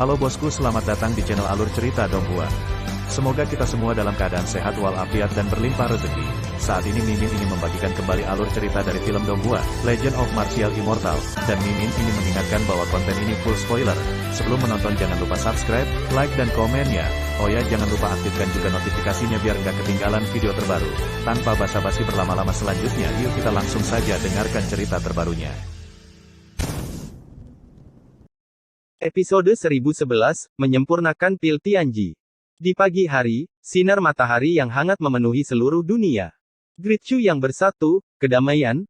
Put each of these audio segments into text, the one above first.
Halo bosku, selamat datang di channel Alur Cerita Donghua. Semoga kita semua dalam keadaan sehat walafiat dan berlimpah rezeki. Saat ini Mimin ingin membagikan kembali alur cerita dari film Donghua, Legend of Martial Immortal, dan Mimin ingin mengingatkan bahwa konten ini full spoiler. Sebelum menonton jangan lupa subscribe, like dan komennya. Oh ya, jangan lupa aktifkan juga notifikasinya biar nggak ketinggalan video terbaru. Tanpa basa-basi berlama-lama selanjutnya, yuk kita langsung saja dengarkan cerita terbarunya. Episode 1011, Menyempurnakan Pil Tianji. Di pagi hari, sinar matahari yang hangat memenuhi seluruh dunia. Gritchu yang bersatu, kedamaian,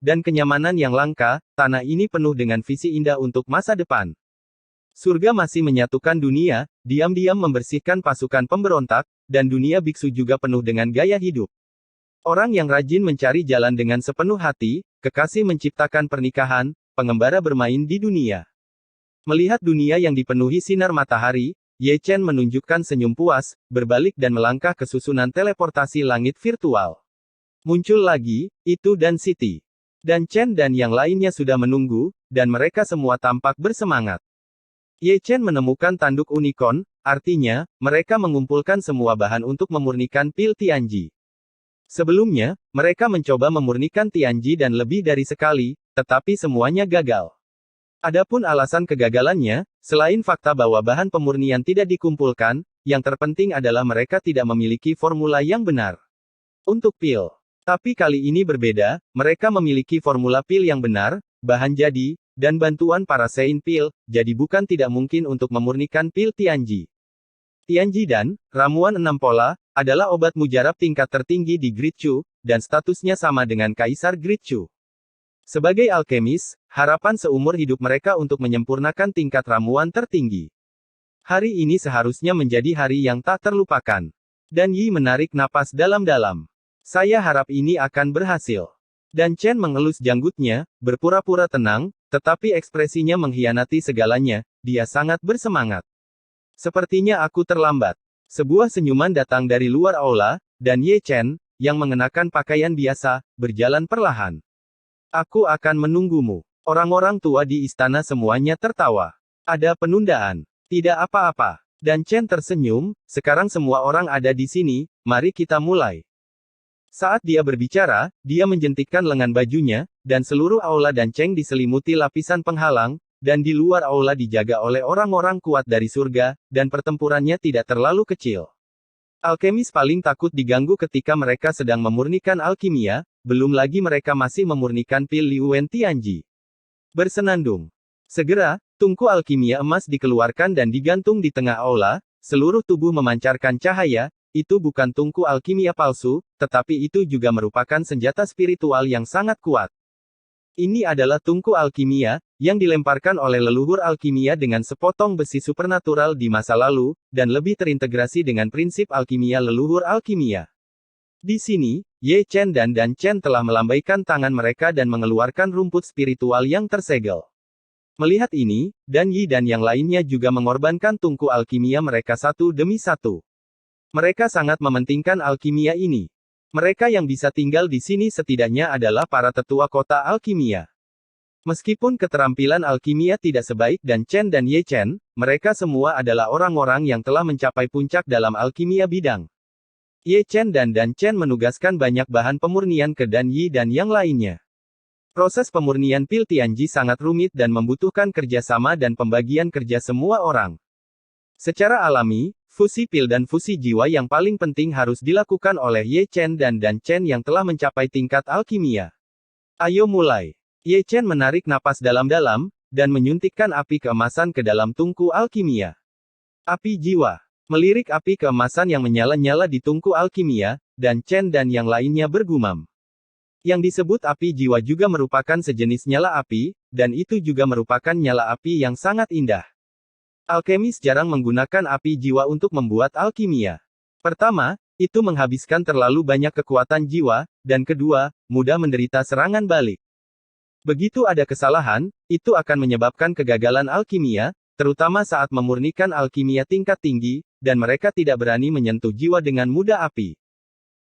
dan kenyamanan yang langka, tanah ini penuh dengan visi indah untuk masa depan. Surga masih menyatukan dunia, diam-diam membersihkan pasukan pemberontak, dan dunia biksu juga penuh dengan gaya hidup. Orang yang rajin mencari jalan dengan sepenuh hati, kekasih menciptakan pernikahan, pengembara bermain di dunia. Melihat dunia yang dipenuhi sinar matahari, Ye Chen menunjukkan senyum puas, berbalik dan melangkah ke susunan teleportasi langit virtual. Muncul lagi, itu dan Siti. Dan Chen dan yang lainnya sudah menunggu, dan mereka semua tampak bersemangat. Ye Chen menemukan tanduk unicorn, artinya, mereka mengumpulkan semua bahan untuk memurnikan pil Tianji. Sebelumnya, mereka mencoba memurnikan Tianji dan lebih dari sekali, tetapi semuanya gagal. Adapun alasan kegagalannya, selain fakta bahwa bahan pemurnian tidak dikumpulkan, yang terpenting adalah mereka tidak memiliki formula yang benar untuk pil. Tapi kali ini berbeda, mereka memiliki formula pil yang benar, bahan jadi, dan bantuan para Sein Pil, jadi bukan tidak mungkin untuk memurnikan pil Tianji. Tianji dan ramuan 6 pola adalah obat mujarab tingkat tertinggi di Gritchu, dan statusnya sama dengan Kaisar Gritchu. Sebagai alkemis, harapan seumur hidup mereka untuk menyempurnakan tingkat ramuan tertinggi. Hari ini seharusnya menjadi hari yang tak terlupakan. Dan Yi menarik napas dalam-dalam. Saya harap ini akan berhasil. Dan Chen mengelus janggutnya, berpura-pura tenang, tetapi ekspresinya mengkhianati segalanya, dia sangat bersemangat. Sepertinya aku terlambat. Sebuah senyuman datang dari luar aula, dan Ye Chen, yang mengenakan pakaian biasa, berjalan perlahan. Aku akan menunggumu. Orang-orang tua di istana semuanya tertawa. Ada penundaan. Tidak apa-apa. Dan Chen tersenyum, sekarang semua orang ada di sini, mari kita mulai. Saat dia berbicara, dia menjentikkan lengan bajunya, dan seluruh aula dan Chen diselimuti lapisan penghalang, dan di luar aula dijaga oleh orang-orang kuat dari surga, dan pertempurannya tidak terlalu kecil. Alkemis paling takut diganggu ketika mereka sedang memurnikan alkimia, belum lagi mereka masih memurnikan pil Liuwen Tianji. Bersenandung. Segera, tungku alkimia emas dikeluarkan dan digantung di tengah aula, seluruh tubuh memancarkan cahaya, itu bukan tungku alkimia palsu, tetapi itu juga merupakan senjata spiritual yang sangat kuat. Ini adalah tungku alkimia, yang dilemparkan oleh leluhur alkimia dengan sepotong besi supernatural di masa lalu, dan lebih terintegrasi dengan prinsip alkimia leluhur alkimia. Di sini, Ye Chen dan Dan Chen telah melambaikan tangan mereka dan mengeluarkan rumput spiritual yang tersegel. Melihat ini, Dan Yi dan yang lainnya juga mengorbankan tungku alkimia mereka satu demi satu. Mereka sangat mementingkan alkimia ini. Mereka yang bisa tinggal di sini setidaknya adalah para tetua kota alkimia. Meskipun keterampilan alkimia tidak sebaik Dan Chen dan Ye Chen, mereka semua adalah orang-orang yang telah mencapai puncak dalam alkimia bidang. Ye Chen dan Dan Chen menugaskan banyak bahan pemurnian ke Dan Yi dan yang lainnya. Proses pemurnian pil Tianji sangat rumit dan membutuhkan kerjasama dan pembagian kerja semua orang. Secara alami, fusi pil dan fusi jiwa yang paling penting harus dilakukan oleh Ye Chen dan Dan Chen yang telah mencapai tingkat alkimia. Ayo mulai. Ye Chen menarik napas dalam-dalam, dan menyuntikkan api keemasan ke dalam tungku alkimia. Api jiwa. Melirik api keemasan yang menyala-nyala di tungku alkimia, dan Chen dan yang lainnya bergumam. Yang disebut api jiwa juga merupakan sejenis nyala api, dan itu juga merupakan nyala api yang sangat indah. Alkemis jarang menggunakan api jiwa untuk membuat alkimia. Pertama, itu menghabiskan terlalu banyak kekuatan jiwa, dan kedua, mudah menderita serangan balik. Begitu ada kesalahan, itu akan menyebabkan kegagalan alkimia, terutama saat memurnikan alkimia tingkat tinggi, dan mereka tidak berani menyentuh jiwa dengan mudah api.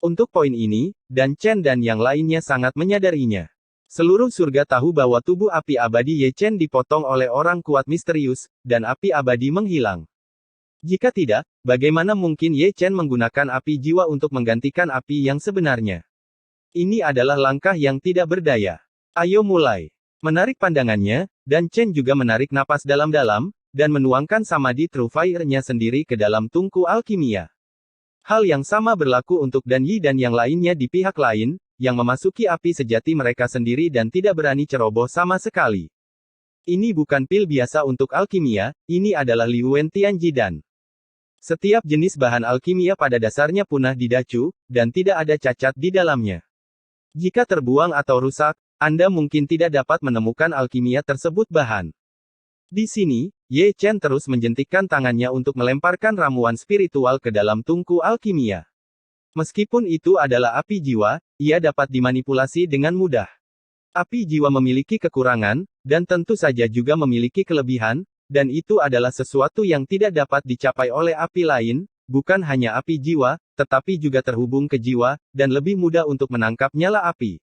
Untuk poin ini, Dan Chen dan yang lainnya sangat menyadarinya. Seluruh surga tahu bahwa tubuh api abadi Ye Chen dipotong oleh orang kuat misterius, dan api abadi menghilang. Jika tidak, bagaimana mungkin Ye Chen menggunakan api jiwa untuk menggantikan api yang sebenarnya? Ini adalah langkah yang tidak berdaya. Ayo mulai. Menarik pandangannya, dan Chen juga menarik napas dalam-dalam, dan menuangkan samadhi true fire-nya sendiri ke dalam tungku alkimia. Hal yang sama berlaku untuk Dan Yi dan yang lainnya di pihak lain, yang memasuki api sejati mereka sendiri dan tidak berani ceroboh sama sekali. Ini bukan pil biasa untuk alkimia, ini adalah Liuwen Tianji Dan. Setiap jenis bahan alkimia pada dasarnya punah di Dacu, dan tidak ada cacat di dalamnya. Jika terbuang atau rusak, Anda mungkin tidak dapat menemukan alkimia tersebut bahan. Di sini, Ye Chen terus menjentikkan tangannya untuk melemparkan ramuan spiritual ke dalam tungku alkimia. Meskipun itu adalah api jiwa, ia dapat dimanipulasi dengan mudah. Api jiwa memiliki kekurangan, dan tentu saja juga memiliki kelebihan, dan itu adalah sesuatu yang tidak dapat dicapai oleh api lain, bukan hanya api jiwa, tetapi juga terhubung ke jiwa, dan lebih mudah untuk menangkap nyala api.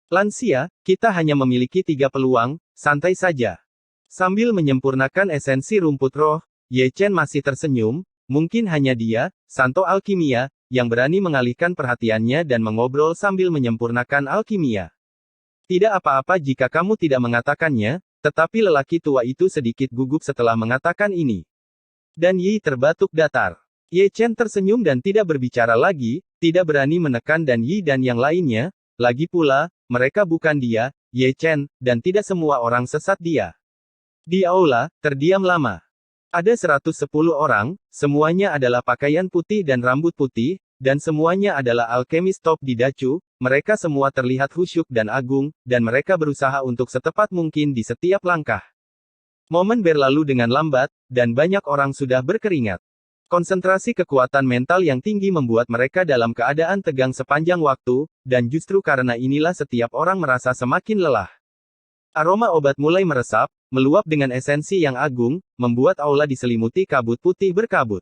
Lansia, kita hanya memiliki 3 peluang, santai saja. Sambil menyempurnakan esensi rumput roh, Ye Chen masih tersenyum, mungkin hanya dia, Santo Alkimia, yang berani mengalihkan perhatiannya dan mengobrol sambil menyempurnakan alkimia. Tidak apa-apa jika kamu tidak mengatakannya, tetapi lelaki tua itu sedikit gugup setelah mengatakan ini. Dan Yi terbatuk datar. Ye Chen tersenyum dan tidak berbicara lagi, tidak berani menekan Dan Yi dan yang lainnya, lagi pula, mereka bukan dia, Ye Chen, dan tidak semua orang sesat dia. Di aula, terdiam lama. Ada 110 orang, semuanya adalah pakaian putih dan rambut putih, dan semuanya adalah alkemis top di Dacu, mereka semua terlihat khusyuk dan agung, dan mereka berusaha untuk setepat mungkin di setiap langkah. Momen berlalu dengan lambat, dan banyak orang sudah berkeringat. Konsentrasi kekuatan mental yang tinggi membuat mereka dalam keadaan tegang sepanjang waktu, dan justru karena inilah setiap orang merasa semakin lelah. Aroma obat mulai meresap, meluap dengan esensi yang agung, membuat aula diselimuti kabut putih berkabut.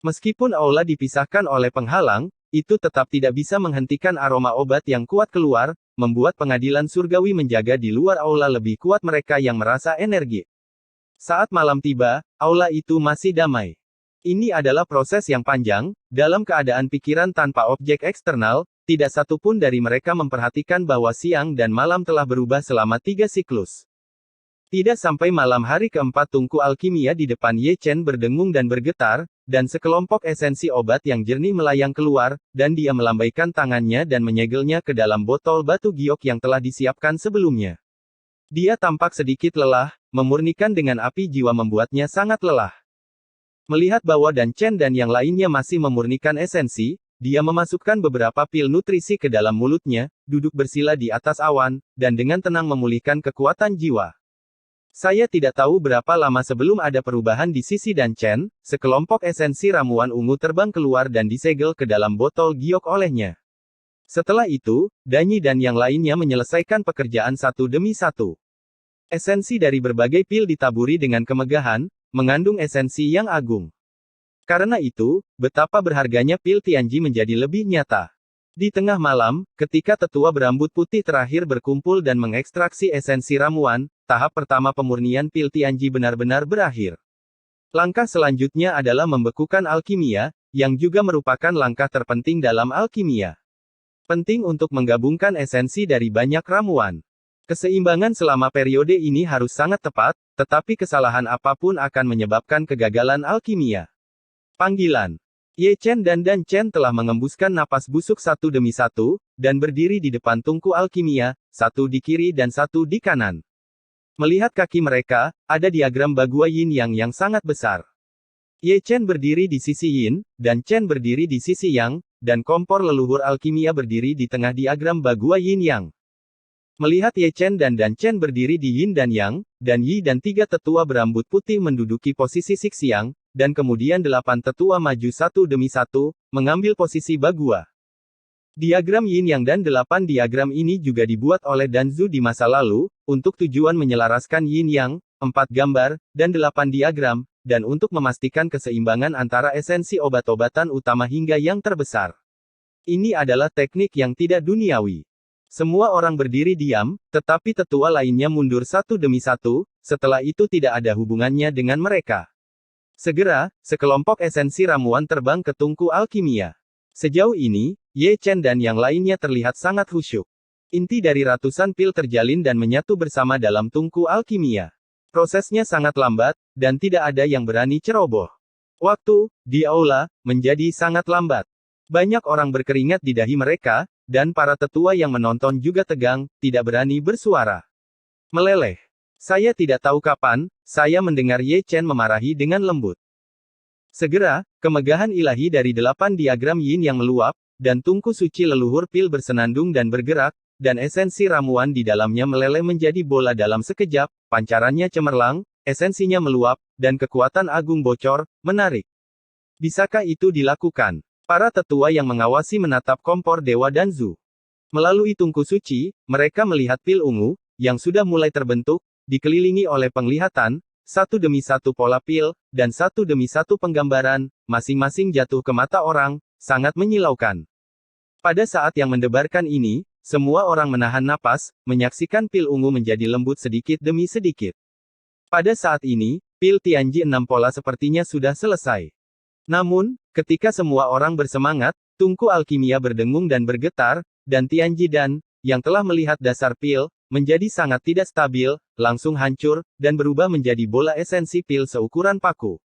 Meskipun aula dipisahkan oleh penghalang, itu tetap tidak bisa menghentikan aroma obat yang kuat keluar, membuat pengadilan surgawi menjaga di luar aula lebih kuat mereka yang merasa energi. Saat malam tiba, aula itu masih damai. Ini adalah proses yang panjang, dalam keadaan pikiran tanpa objek eksternal, tidak satu pun dari mereka memperhatikan bahwa siang dan malam telah berubah selama 3 siklus. Tidak sampai malam hari keempat tungku alkimia di depan Ye Chen berdengung dan bergetar, dan sekelompok esensi obat yang jernih melayang keluar, dan dia melambaikan tangannya dan menyegelnya ke dalam botol batu giok yang telah disiapkan sebelumnya. Dia tampak sedikit lelah, memurnikan dengan api jiwa membuatnya sangat lelah. Melihat bahwa Dan Chen dan yang lainnya masih memurnikan esensi, dia memasukkan beberapa pil nutrisi ke dalam mulutnya, duduk bersila di atas awan, dan dengan tenang memulihkan kekuatan jiwa. Saya tidak tahu berapa lama sebelum ada perubahan di sisi Dan Chen, sekelompok esensi ramuan ungu terbang keluar dan disegel ke dalam botol giok olehnya. Setelah itu, Danyi dan yang lainnya menyelesaikan pekerjaan satu demi satu. Esensi dari berbagai pil ditaburi dengan kemegahan, mengandung esensi yang agung. Karena itu, betapa berharganya pil Tianji menjadi lebih nyata. Di tengah malam, ketika tetua berambut putih terakhir berkumpul dan mengekstraksi esensi ramuan, tahap pertama pemurnian pil Tianji benar-benar berakhir. Langkah selanjutnya adalah membekukan alkimia, yang juga merupakan langkah terpenting dalam alkimia. Penting untuk menggabungkan esensi dari banyak ramuan. Keseimbangan selama periode ini harus sangat tepat, tetapi kesalahan apapun akan menyebabkan kegagalan alkimia. Panggilan. Ye Chen dan Dan Chen telah mengembuskan napas busuk satu demi satu, dan berdiri di depan tungku alkimia, satu di kiri dan satu di kanan. Melihat kaki mereka, ada diagram Bagua Yin yang sangat besar. Ye Chen berdiri di sisi Yin, dan Chen berdiri di sisi Yang, dan kompor leluhur alkimia berdiri di tengah diagram Bagua Yin Yang. Melihat Ye Chen dan Dan Chen berdiri di Yin dan Yang, dan Yi dan 3 tetua berambut putih menduduki posisi Sixiang, dan kemudian 8 tetua maju satu demi satu, mengambil posisi Bagua. Diagram Yin Yang dan 8 diagram ini juga dibuat oleh Danzu di masa lalu, untuk tujuan menyelaraskan Yin Yang, 4 gambar, dan 8 diagram, dan untuk memastikan keseimbangan antara esensi obat-obatan utama hingga yang terbesar. Ini adalah teknik yang tidak duniawi. Semua orang berdiri diam, tetapi tetua lainnya mundur satu demi satu, setelah itu tidak ada hubungannya dengan mereka. Segera, sekelompok esensi ramuan terbang ke tungku alkimia. Sejauh ini, Ye Chen dan yang lainnya terlihat sangat khusyuk. Inti dari ratusan pil terjalin dan menyatu bersama dalam tungku alkimia. Prosesnya sangat lambat, dan tidak ada yang berani ceroboh. Waktu, di aula, menjadi sangat lambat. Banyak orang berkeringat di dahi mereka, dan para tetua yang menonton juga tegang, tidak berani bersuara. Meleleh. Saya tidak tahu kapan, saya mendengar Ye Chen memarahi dengan lembut. Segera, kemegahan ilahi dari 8 diagram yin yang meluap, dan tungku suci leluhur pil bersenandung dan bergerak, dan esensi ramuan di dalamnya meleleh menjadi bola dalam sekejap, pancarannya cemerlang, esensinya meluap, dan kekuatan agung bocor, menarik. Bisakah itu dilakukan? Para tetua yang mengawasi menatap kompor Dewa Danzu. Melalui tungku suci, mereka melihat pil ungu, yang sudah mulai terbentuk, dikelilingi oleh penglihatan, satu demi satu pola pil, dan satu demi satu penggambaran, masing-masing jatuh ke mata orang, sangat menyilaukan. Pada saat yang mendebarkan ini, semua orang menahan napas, menyaksikan pil ungu menjadi lembut sedikit demi sedikit. Pada saat ini, pil Tianji 6 pola sepertinya sudah selesai. Namun, ketika semua orang bersemangat, tungku alkimia berdengung dan bergetar, dan Tianji Dan, yang telah melihat dasar pil, menjadi sangat tidak stabil, langsung hancur, dan berubah menjadi bola esensi pil seukuran paku.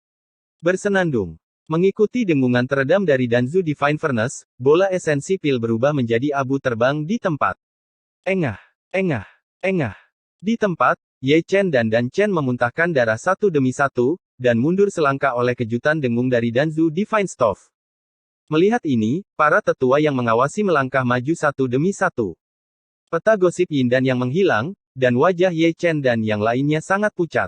Bersenandung. Mengikuti dengungan teredam dari Danzu Divine Furnace, bola esensi pil berubah menjadi abu terbang di tempat. Engah, engah, engah. Di tempat, Ye Chen dan Dan Chen memuntahkan darah satu demi satu, dan mundur selangkah oleh kejutan dengung dari Danzu Divine Stuff. Melihat ini, para tetua yang mengawasi melangkah maju satu demi satu. Peta gosip Yin Dan yang menghilang, dan wajah Ye Chen dan yang lainnya sangat pucat.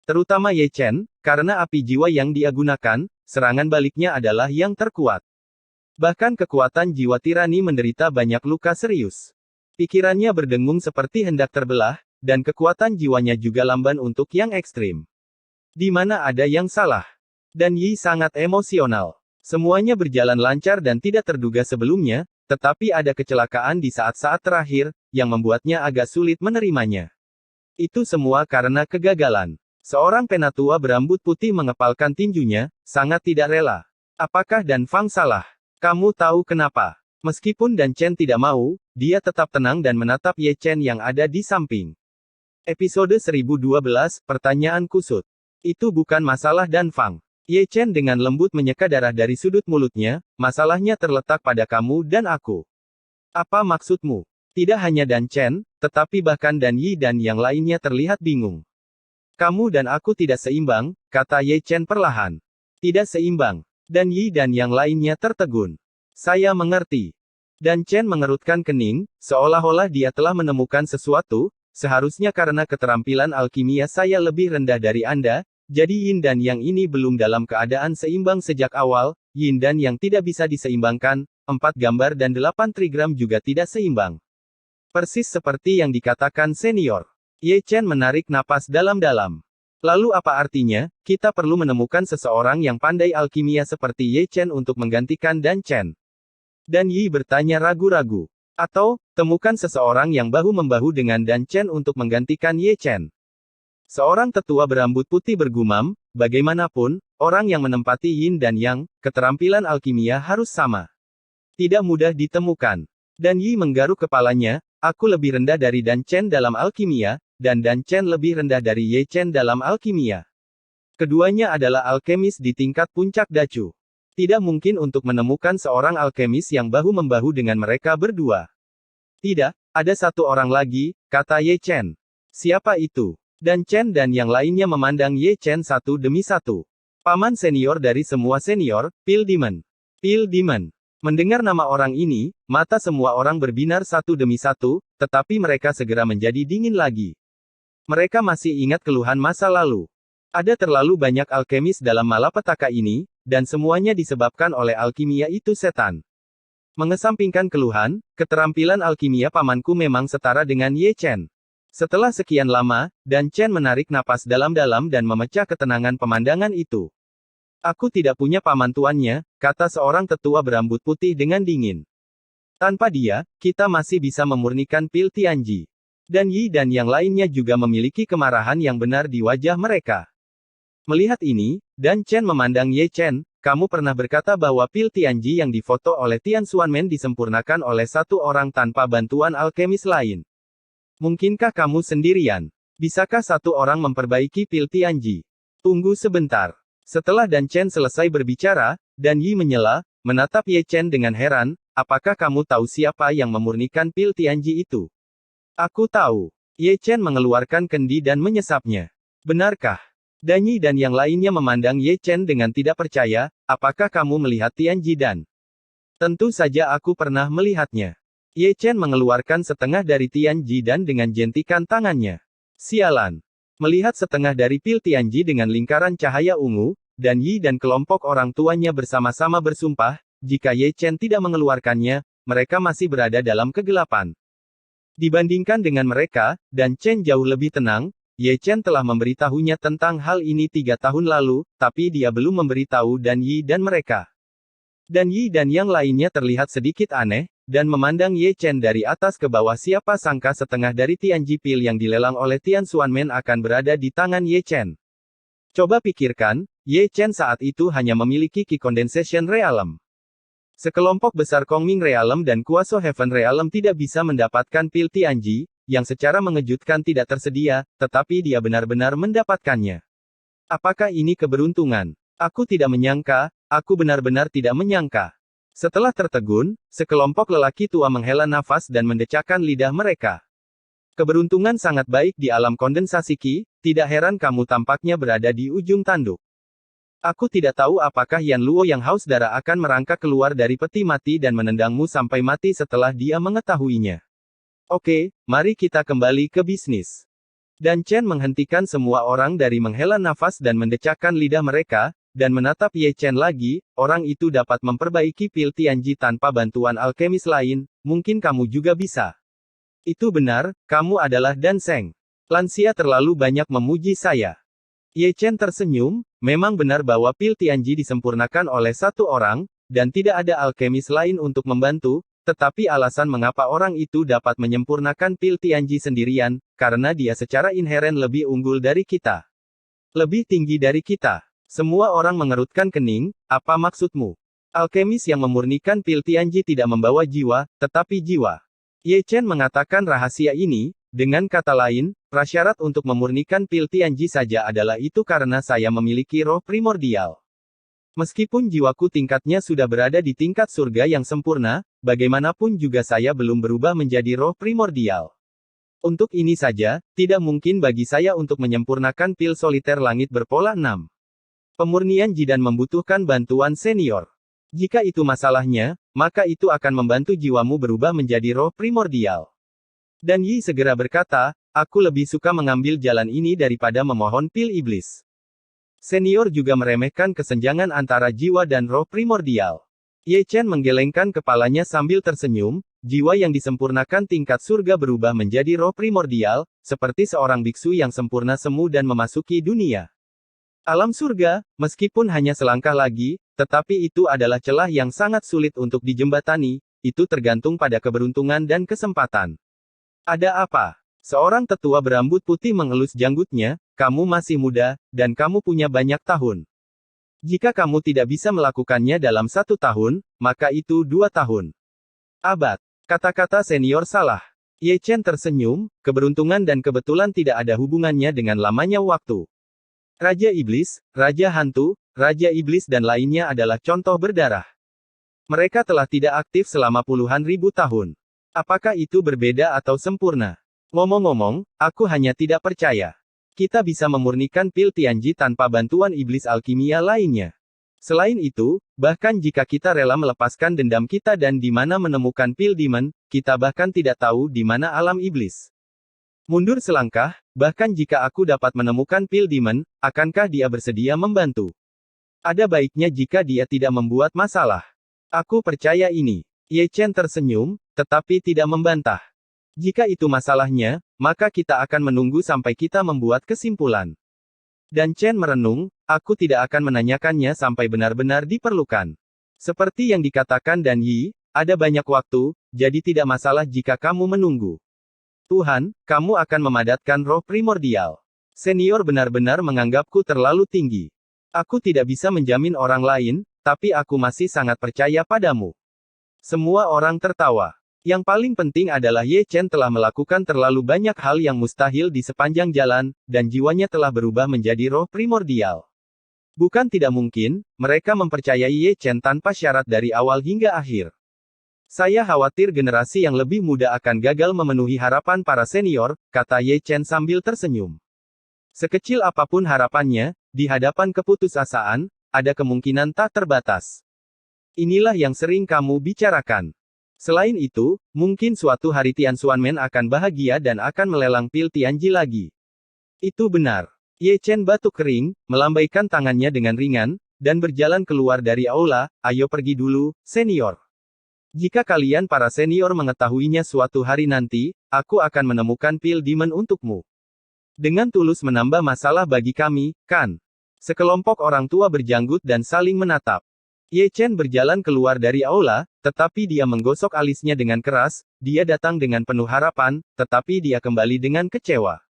Terutama Ye Chen, karena api jiwa yang dia gunakan, serangan baliknya adalah yang terkuat. Bahkan kekuatan jiwa tirani menderita banyak luka serius. Pikirannya berdengung seperti hendak terbelah, dan kekuatan jiwanya juga lamban untuk yang ekstrim. Di mana ada yang salah? Dan Yi sangat emosional. Semuanya berjalan lancar dan tidak terduga sebelumnya, tetapi ada kecelakaan di saat-saat terakhir, yang membuatnya agak sulit menerimanya. Itu semua karena kegagalan. Seorang penatua berambut putih mengepalkan tinjunya, sangat tidak rela. Apakah Dan Fang salah? Kamu tahu kenapa? Meskipun Dan Chen tidak mau, dia tetap tenang dan menatap Ye Chen yang ada di samping. Episode 1012, Pertanyaan Kusut. Itu bukan masalah Dan Fang. Ye Chen dengan lembut menyeka darah dari sudut mulutnya, masalahnya terletak pada kamu dan aku. Apa maksudmu? Tidak hanya Dan Chen, tetapi bahkan Dan Yi dan yang lainnya terlihat bingung. Kamu dan aku tidak seimbang, kata Ye Chen perlahan. Tidak seimbang. Dan Yi dan yang lainnya tertegun. Saya mengerti. Dan Chen mengerutkan kening, seolah-olah dia telah menemukan sesuatu. Seharusnya karena keterampilan alkimia saya lebih rendah dari Anda, jadi Yin Dan yang ini belum dalam keadaan seimbang sejak awal, Yin Dan yang tidak bisa diseimbangkan, 4 gambar dan 8 trigram juga tidak seimbang. Persis seperti yang dikatakan senior. Ye Chen menarik napas dalam-dalam. Lalu apa artinya, kita perlu menemukan seseorang yang pandai alkimia seperti Ye Chen untuk menggantikan Dan Chen? Dan Yi bertanya ragu-ragu. Atau, temukan seseorang yang bahu-membahu dengan Dan Chen untuk menggantikan Ye Chen. Seorang tetua berambut putih bergumam, bagaimanapun, orang yang menempati Yin dan Yang, keterampilan alkimia harus sama. Tidak mudah ditemukan. Dan Yi menggaruk kepalanya, aku lebih rendah dari Dan Chen dalam alkimia, dan Dan Chen lebih rendah dari Ye Chen dalam alkimia. Keduanya adalah alkemis di tingkat puncak dacu. Tidak mungkin untuk menemukan seorang alkemis yang bahu-membahu dengan mereka berdua. Tidak, ada satu orang lagi, kata Ye Chen. Siapa itu? Dan Chen dan yang lainnya memandang Ye Chen satu demi satu. Paman senior dari semua senior, Pil Demon. Pil Demon. Mendengar nama orang ini, mata semua orang berbinar satu demi satu, tetapi mereka segera menjadi dingin lagi. Mereka masih ingat keluhan masa lalu. Ada terlalu banyak alkemis dalam malapetaka ini, dan semuanya disebabkan oleh alkimia itu setan. Mengesampingkan keluhan, keterampilan alkimia pamanku memang setara dengan Ye Chen. Setelah sekian lama, Dan Chen menarik napas dalam-dalam dan memecah ketenangan pemandangan itu. Aku tidak punya paman tuannya, kata seorang tetua berambut putih dengan dingin. Tanpa dia, kita masih bisa memurnikan pil Tianji. Dan Yi dan yang lainnya juga memiliki kemarahan yang benar di wajah mereka. Melihat ini, Dan Chen memandang Ye Chen, kamu pernah berkata bahwa pil Tianji yang difoto oleh Tian Xuanmen disempurnakan oleh satu orang tanpa bantuan alkemis lain. Mungkinkah kamu sendirian? Bisakah satu orang memperbaiki pil Tianji? Tunggu sebentar. Setelah Dan Chen selesai berbicara, Dan Yi menyela, menatap Ye Chen dengan heran, apakah kamu tahu siapa yang memurnikan pil Tianji itu? Aku tahu. Ye Chen mengeluarkan kendi dan menyesapnya. Benarkah? Dan Yi dan yang lainnya memandang Ye Chen dengan tidak percaya, apakah kamu melihat Tianji Dan? Tentu saja aku pernah melihatnya. Ye Chen mengeluarkan setengah dari Tianji Dan dengan jentikan tangannya. Sialan. Melihat setengah dari pil Tianji dengan lingkaran cahaya ungu, Dan Yi dan kelompok orang tuanya bersama-sama bersumpah, jika Ye Chen tidak mengeluarkannya, mereka masih berada dalam kegelapan. Dibandingkan dengan mereka, Dan Chen jauh lebih tenang. Ye Chen telah memberitahunya tentang hal ini 3 tahun lalu, tapi dia belum memberitahu Dan Yi dan mereka. Dan Yi dan yang lainnya terlihat sedikit aneh, dan memandang Ye Chen dari atas ke bawah. Siapa sangka setengah dari Tianji pil yang dilelang oleh Tian Xuanmen akan berada di tangan Ye Chen. Coba pikirkan, Ye Chen saat itu hanya memiliki Qi Condensation Realm. Sekelompok besar Kongming Realm dan Kuaso Heaven Realm tidak bisa mendapatkan pil Tianji, yang secara mengejutkan tidak tersedia, tetapi dia benar-benar mendapatkannya. Apakah ini keberuntungan? Aku tidak menyangka, aku benar-benar tidak menyangka. Setelah tertegun, sekelompok lelaki tua menghela nafas dan mendecakkan lidah mereka. Keberuntungan sangat baik di alam kondensasi Qi, tidak heran kamu tampaknya berada di ujung tanduk. Aku tidak tahu apakah Yan Luo yang haus darah akan merangkak keluar dari peti mati dan menendangmu sampai mati setelah dia mengetahuinya. Oke, mari kita kembali ke bisnis. Dan Chen menghentikan semua orang dari menghela nafas dan mendecakkan lidah mereka, dan menatap Ye Chen lagi, orang itu dapat memperbaiki pil Tianji tanpa bantuan alkemis lain, mungkin kamu juga bisa. Itu benar, kamu adalah Dan Seng. Lansia terlalu banyak memuji saya. Ye Chen tersenyum, memang benar bahwa pil Tianji disempurnakan oleh satu orang, dan tidak ada alkemis lain untuk membantu, tetapi alasan mengapa orang itu dapat menyempurnakan pil Tianji sendirian, karena dia secara inheren lebih unggul dari kita. Lebih tinggi dari kita. Semua orang mengerutkan kening, apa maksudmu? Alkemis yang memurnikan pil Tianji tidak membawa jiwa, tetapi jiwa. Ye Chen mengatakan rahasia ini, dengan kata lain, prasyarat untuk memurnikan pil Tianji saja adalah itu karena saya memiliki roh primordial. Meskipun jiwaku tingkatnya sudah berada di tingkat surga yang sempurna, bagaimanapun juga saya belum berubah menjadi roh primordial. Untuk ini saja, tidak mungkin bagi saya untuk menyempurnakan pil soliter langit berpola 6. Pemurnian Jidan membutuhkan bantuan senior. Jika itu masalahnya, maka itu akan membantu jiwamu berubah menjadi roh primordial. Dan Yi segera berkata, aku lebih suka mengambil jalan ini daripada memohon pil iblis. Senior juga meremehkan kesenjangan antara jiwa dan roh primordial. Ye Chen menggelengkan kepalanya sambil tersenyum, jiwa yang disempurnakan tingkat surga berubah menjadi roh primordial, seperti seorang biksu yang sempurna semu dan memasuki dunia. Alam surga, meskipun hanya selangkah lagi, tetapi itu adalah celah yang sangat sulit untuk dijembatani, itu tergantung pada keberuntungan dan kesempatan. Ada apa? Seorang tetua berambut putih mengelus janggutnya, kamu masih muda, dan kamu punya banyak tahun. Jika kamu tidak bisa melakukannya dalam 1 tahun, maka itu 2 tahun. Abad. Kata-kata senior salah. Ye Chen tersenyum, keberuntungan dan kebetulan tidak ada hubungannya dengan lamanya waktu. Raja Iblis, Raja Hantu, Raja Iblis dan lainnya adalah contoh berdarah. Mereka telah tidak aktif selama puluhan ribu tahun. Apakah itu berbeda atau sempurna? Ngomong-ngomong, aku hanya tidak percaya. Kita bisa memurnikan pil Tianji tanpa bantuan iblis alkimia lainnya. Selain itu, bahkan jika kita rela melepaskan dendam kita dan di mana menemukan pil demon, kita bahkan tidak tahu di mana alam iblis. Mundur selangkah, bahkan jika aku dapat menemukan pil demon, akankah dia bersedia membantu? Ada baiknya jika dia tidak membuat masalah. Aku percaya ini. Ye Chen tersenyum, tetapi tidak membantah. Jika itu masalahnya, maka kita akan menunggu sampai kita membuat kesimpulan. Dan Chen merenung, aku tidak akan menanyakannya sampai benar-benar diperlukan. Seperti yang dikatakan Dan Yi, ada banyak waktu, jadi tidak masalah jika kamu menunggu. Tuhan, kamu akan memadatkan roh primordial. Senior benar-benar menganggapku terlalu tinggi. Aku tidak bisa menjamin orang lain, tapi aku masih sangat percaya padamu. Semua orang tertawa. Yang paling penting adalah Ye Chen telah melakukan terlalu banyak hal yang mustahil di sepanjang jalan, dan jiwanya telah berubah menjadi roh primordial. Bukan tidak mungkin, mereka mempercayai Ye Chen tanpa syarat dari awal hingga akhir. Saya khawatir generasi yang lebih muda akan gagal memenuhi harapan para senior, kata Ye Chen sambil tersenyum. Sekecil apapun harapannya, di hadapan keputusasaan, ada kemungkinan tak terbatas. Inilah yang sering kamu bicarakan. Selain itu, mungkin suatu hari Tian Xuanmen akan bahagia dan akan melelang pil Tianji lagi. Itu benar. Ye Chen batuk kering, melambaikan tangannya dengan ringan, dan berjalan keluar dari aula. Ayo pergi dulu, senior. Jika kalian para senior mengetahuinya suatu hari nanti, aku akan menemukan pil demon untukmu. Dengan tulus menambah masalah bagi kami, kan? Sekelompok orang tua berjanggut dan saling menatap. Ye Chen berjalan keluar dari aula, tetapi dia menggosok alisnya dengan keras. Dia datang dengan penuh harapan, tetapi dia kembali dengan kecewa.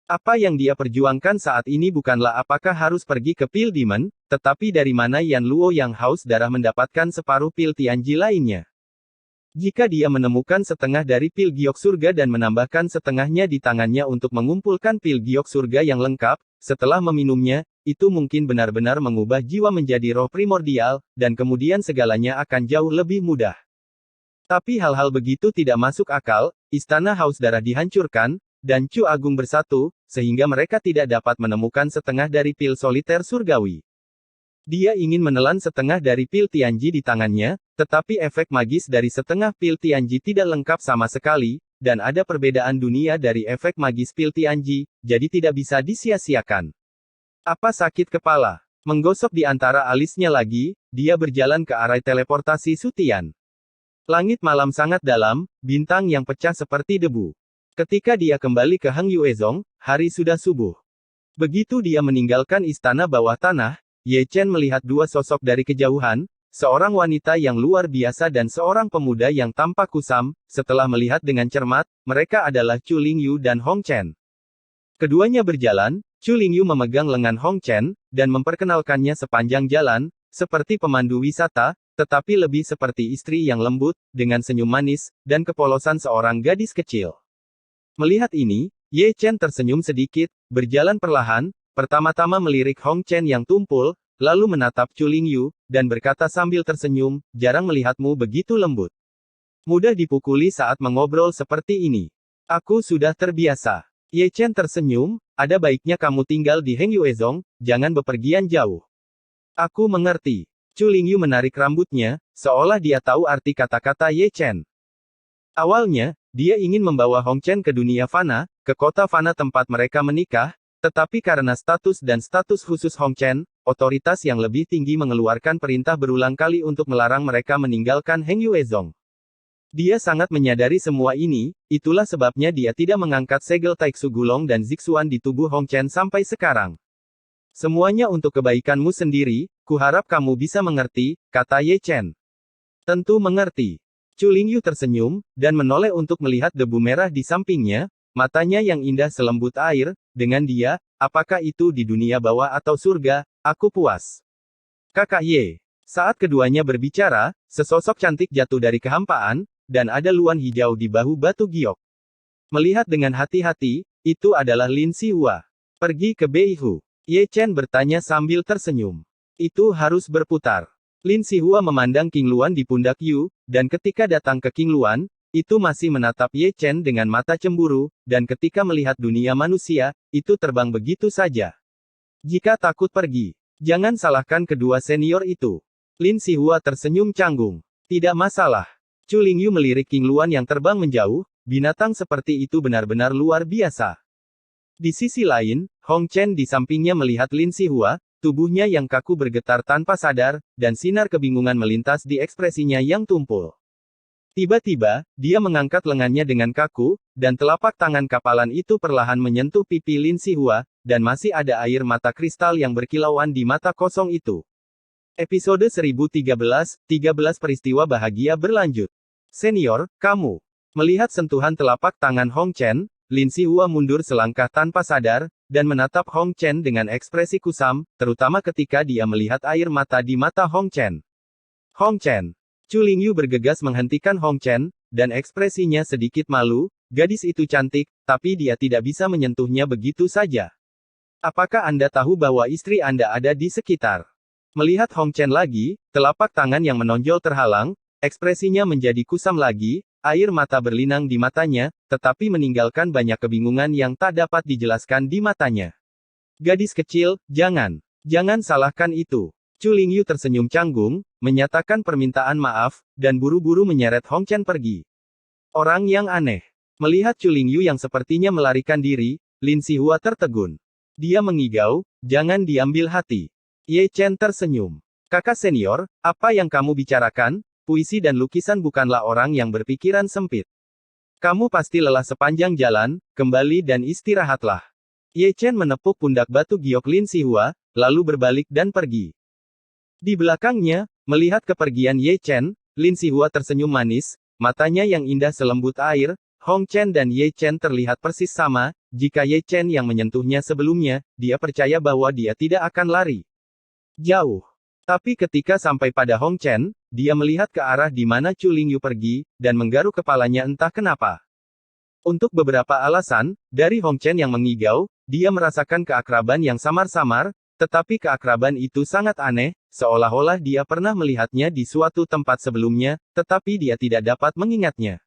Apa yang dia perjuangkan saat ini bukanlah apakah harus pergi ke pil demon, tetapi dari mana Yan Luo yang haus darah mendapatkan separuh pil Tianji lainnya. Jika dia menemukan setengah dari pil giok surga dan menambahkan setengahnya di tangannya untuk mengumpulkan pil giok surga yang lengkap, setelah meminumnya, itu mungkin benar-benar mengubah jiwa menjadi roh primordial, dan kemudian segalanya akan jauh lebih mudah. Tapi hal-hal begitu tidak masuk akal, istana haus darah dihancurkan, dan Chu Agung bersatu, sehingga mereka tidak dapat menemukan setengah dari pil soliter surgawi. Dia ingin menelan setengah dari pil Tianji di tangannya, tetapi efek magis dari setengah pil Tianji tidak lengkap sama sekali, dan ada perbedaan dunia dari efek magis pil Tianji, jadi tidak bisa disia-siakan. Apa sakit kepala? Menggosok di antara alisnya lagi, dia berjalan ke arah teleportasi Sutian. Langit malam sangat dalam, bintang yang pecah seperti debu. Ketika dia kembali ke Heng Yuezong, hari sudah subuh. Begitu dia meninggalkan istana bawah tanah, Ye Chen melihat dua sosok dari kejauhan, seorang wanita yang luar biasa dan seorang pemuda yang tampak kusam. Setelah melihat dengan cermat, mereka adalah Chu Lingyu dan Hong Chen. Keduanya berjalan, Chu Lingyu memegang lengan Hong Chen, dan memperkenalkannya sepanjang jalan, seperti pemandu wisata, tetapi lebih seperti istri yang lembut, dengan senyum manis, dan kepolosan seorang gadis kecil. Melihat ini, Ye Chen tersenyum sedikit, berjalan perlahan, pertama-tama melirik Hong Chen yang tumpul, lalu menatap Chu Lingyu, dan berkata sambil tersenyum, jarang melihatmu begitu lembut. Mudah dipukuli saat mengobrol seperti ini. Aku sudah terbiasa. Ye Chen tersenyum, ada baiknya kamu tinggal di Heng Yuezong, jangan bepergian jauh. Aku mengerti. Chu Lingyu menarik rambutnya, seolah dia tahu arti kata-kata Ye Chen. Awalnya, dia ingin membawa Hong Chen ke dunia fana, ke kota fana tempat mereka menikah, tetapi karena status dan status khusus Hong Chen, otoritas yang lebih tinggi mengeluarkan perintah berulang kali untuk melarang mereka meninggalkan Heng Yuezong. Dia sangat menyadari semua ini, itulah sebabnya dia tidak mengangkat segel Taiksu Gulong dan Zixuan di tubuh Hong Chen sampai sekarang. Semuanya untuk kebaikanmu sendiri, kuharap kamu bisa mengerti, kata Ye Chen. Tentu mengerti. Chu Lingyu tersenyum, dan menoleh untuk melihat debu merah di sampingnya, matanya yang indah selembut air. Dengan dia, apakah itu di dunia bawah atau surga, aku puas. Kakak Ye. Saat keduanya berbicara, sesosok cantik jatuh dari kehampaan, dan ada luan hijau di bahu batu giok. Melihat dengan hati-hati, itu adalah Lin Sihua. Pergi ke Beihu. Ye Chen bertanya sambil tersenyum. Itu harus berputar. Lin Sihua memandang King Luan di pundak Yu, dan ketika datang ke King Luan, itu masih menatap Ye Chen dengan mata cemburu, dan ketika melihat dunia manusia, itu terbang begitu saja. Jika takut pergi, jangan salahkan kedua senior itu. Lin Sihua tersenyum canggung. Tidak masalah. Chu Lingyu melirik King Luan yang terbang menjauh, binatang seperti itu benar-benar luar biasa. Di sisi lain, Hong Chen di sampingnya melihat Lin Sihua, tubuhnya yang kaku bergetar tanpa sadar, dan sinar kebingungan melintas di ekspresinya yang tumpul. Tiba-tiba, dia mengangkat lengannya dengan kaku, dan telapak tangan kapalan itu perlahan menyentuh pipi Lin Sihua, dan masih ada air mata kristal yang berkilauan di mata kosong itu. Episode 1013, 13 peristiwa bahagia berlanjut. Senior, kamu. Melihat sentuhan telapak tangan Hong Chen, Lin Sihua mundur selangkah tanpa sadar, dan menatap Hong Chen dengan ekspresi kusam, terutama ketika dia melihat air mata di mata Hong Chen. Hong Chen. Chu Lingyu bergegas menghentikan Hong Chen, dan ekspresinya sedikit malu, gadis itu cantik, tapi dia tidak bisa menyentuhnya begitu saja. Apakah Anda tahu bahwa istri Anda ada di sekitar? Melihat Hong Chen lagi, telapak tangan yang menonjol terhalang, ekspresinya menjadi kusam lagi, air mata berlinang di matanya, tetapi meninggalkan banyak kebingungan yang tak dapat dijelaskan di matanya. Gadis kecil, jangan salahkan itu. Chu Lingyu tersenyum canggung, menyatakan permintaan maaf, dan buru-buru menyeret Hong Chen pergi. Orang yang aneh. Melihat Chu Lingyu yang sepertinya melarikan diri, Lin Sihua tertegun. Dia mengigau, jangan diambil hati. Ye Chen tersenyum. Kakak senior, apa yang kamu bicarakan? Puisi dan lukisan bukanlah orang yang berpikiran sempit. Kamu pasti lelah sepanjang jalan, kembali dan istirahatlah. Ye Chen menepuk pundak batu giok Lin Sihua, lalu berbalik dan pergi. Di belakangnya, melihat kepergian Ye Chen, Lin Sihua tersenyum manis, matanya yang indah selembut air. Hong Chen dan Ye Chen terlihat persis sama, jika Ye Chen yang menyentuhnya sebelumnya, dia percaya bahwa dia tidak akan lari jauh. Tapi ketika sampai pada Hong Chen, dia melihat ke arah di mana Chu Lingyu pergi, dan menggaruk kepalanya entah kenapa. Untuk beberapa alasan, dari Hong Chen yang mengigau, dia merasakan keakraban yang samar-samar, tetapi keakraban itu sangat aneh, seolah-olah dia pernah melihatnya di suatu tempat sebelumnya, tetapi dia tidak dapat mengingatnya.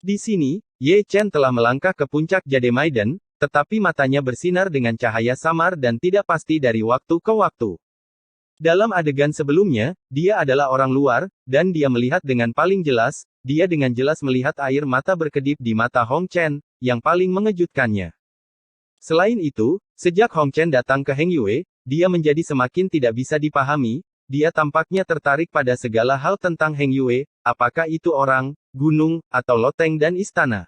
Di sini, Ye Chen telah melangkah ke puncak Jade Maiden, tetapi matanya bersinar dengan cahaya samar dan tidak pasti dari waktu ke waktu. Dalam adegan sebelumnya, dia adalah orang luar, dan dia melihat dengan paling jelas, dia dengan jelas melihat air mata berkedip di mata Hong Chen, yang paling mengejutkannya. Selain itu, sejak Hong Chen datang ke Heng Yue, dia menjadi semakin tidak bisa dipahami, dia tampaknya tertarik pada segala hal tentang Heng Yue, apakah itu orang, gunung, atau loteng dan istana.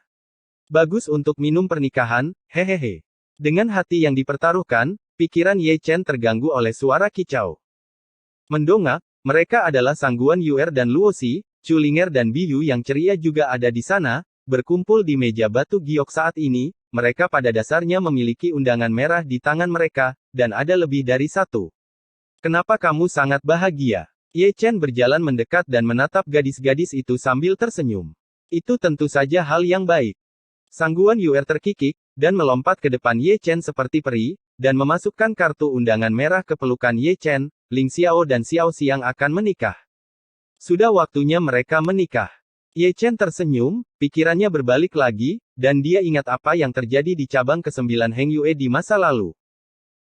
Bagus untuk minum pernikahan, hehehe. Dengan hati yang dipertaruhkan, pikiran Ye Chen terganggu oleh suara kicau. Mendongak, mereka adalah Sangguan Yuer dan Luosi, Chu Linger dan Biyu yang ceria juga ada di sana, berkumpul di meja batu giok saat ini, mereka pada dasarnya memiliki undangan merah di tangan mereka, dan ada lebih dari satu. Kenapa kamu sangat bahagia? Ye Chen berjalan mendekat dan menatap gadis-gadis itu sambil tersenyum. Itu tentu saja hal yang baik. Sangguan Yuer terkikik, dan melompat ke depan Ye Chen seperti peri, dan memasukkan kartu undangan merah ke pelukan Ye Chen. Ling Xiao dan Xiao Xiang akan menikah. Sudah waktunya mereka menikah. Ye Chen tersenyum, pikirannya berbalik lagi, dan dia ingat apa yang terjadi di cabang ke-9 Heng Yue di masa lalu.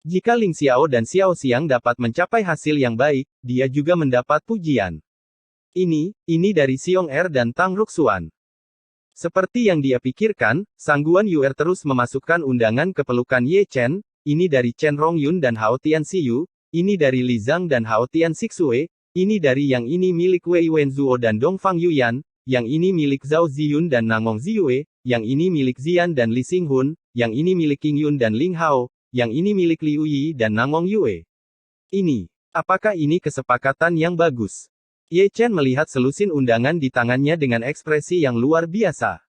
Jika Ling Xiao dan Xiao Xiang dapat mencapai hasil yang baik, dia juga mendapat pujian. Ini dari Xiong Er dan Tang Ruxuan. Seperti yang dia pikirkan, Sangguan Yuer terus memasukkan undangan ke pelukan Ye Chen, ini dari Chen Rongyun dan Hao Tian Xiu. Ini dari Li Zhang dan Hao Tian Sixue, ini dari yang ini milik Wei Wenzuo dan Dong Fang Yuyan, yang ini milik Zhao Ziyun dan Nangong Ziyue, yang ini milik Zian dan Li Xinghun, yang ini milik Qing Yun dan Ling Hao, yang ini milik Liu Yi dan Nangong Yue. Apakah ini kesepakatan yang bagus? Ye Chen melihat selusin undangan di tangannya dengan ekspresi yang luar biasa.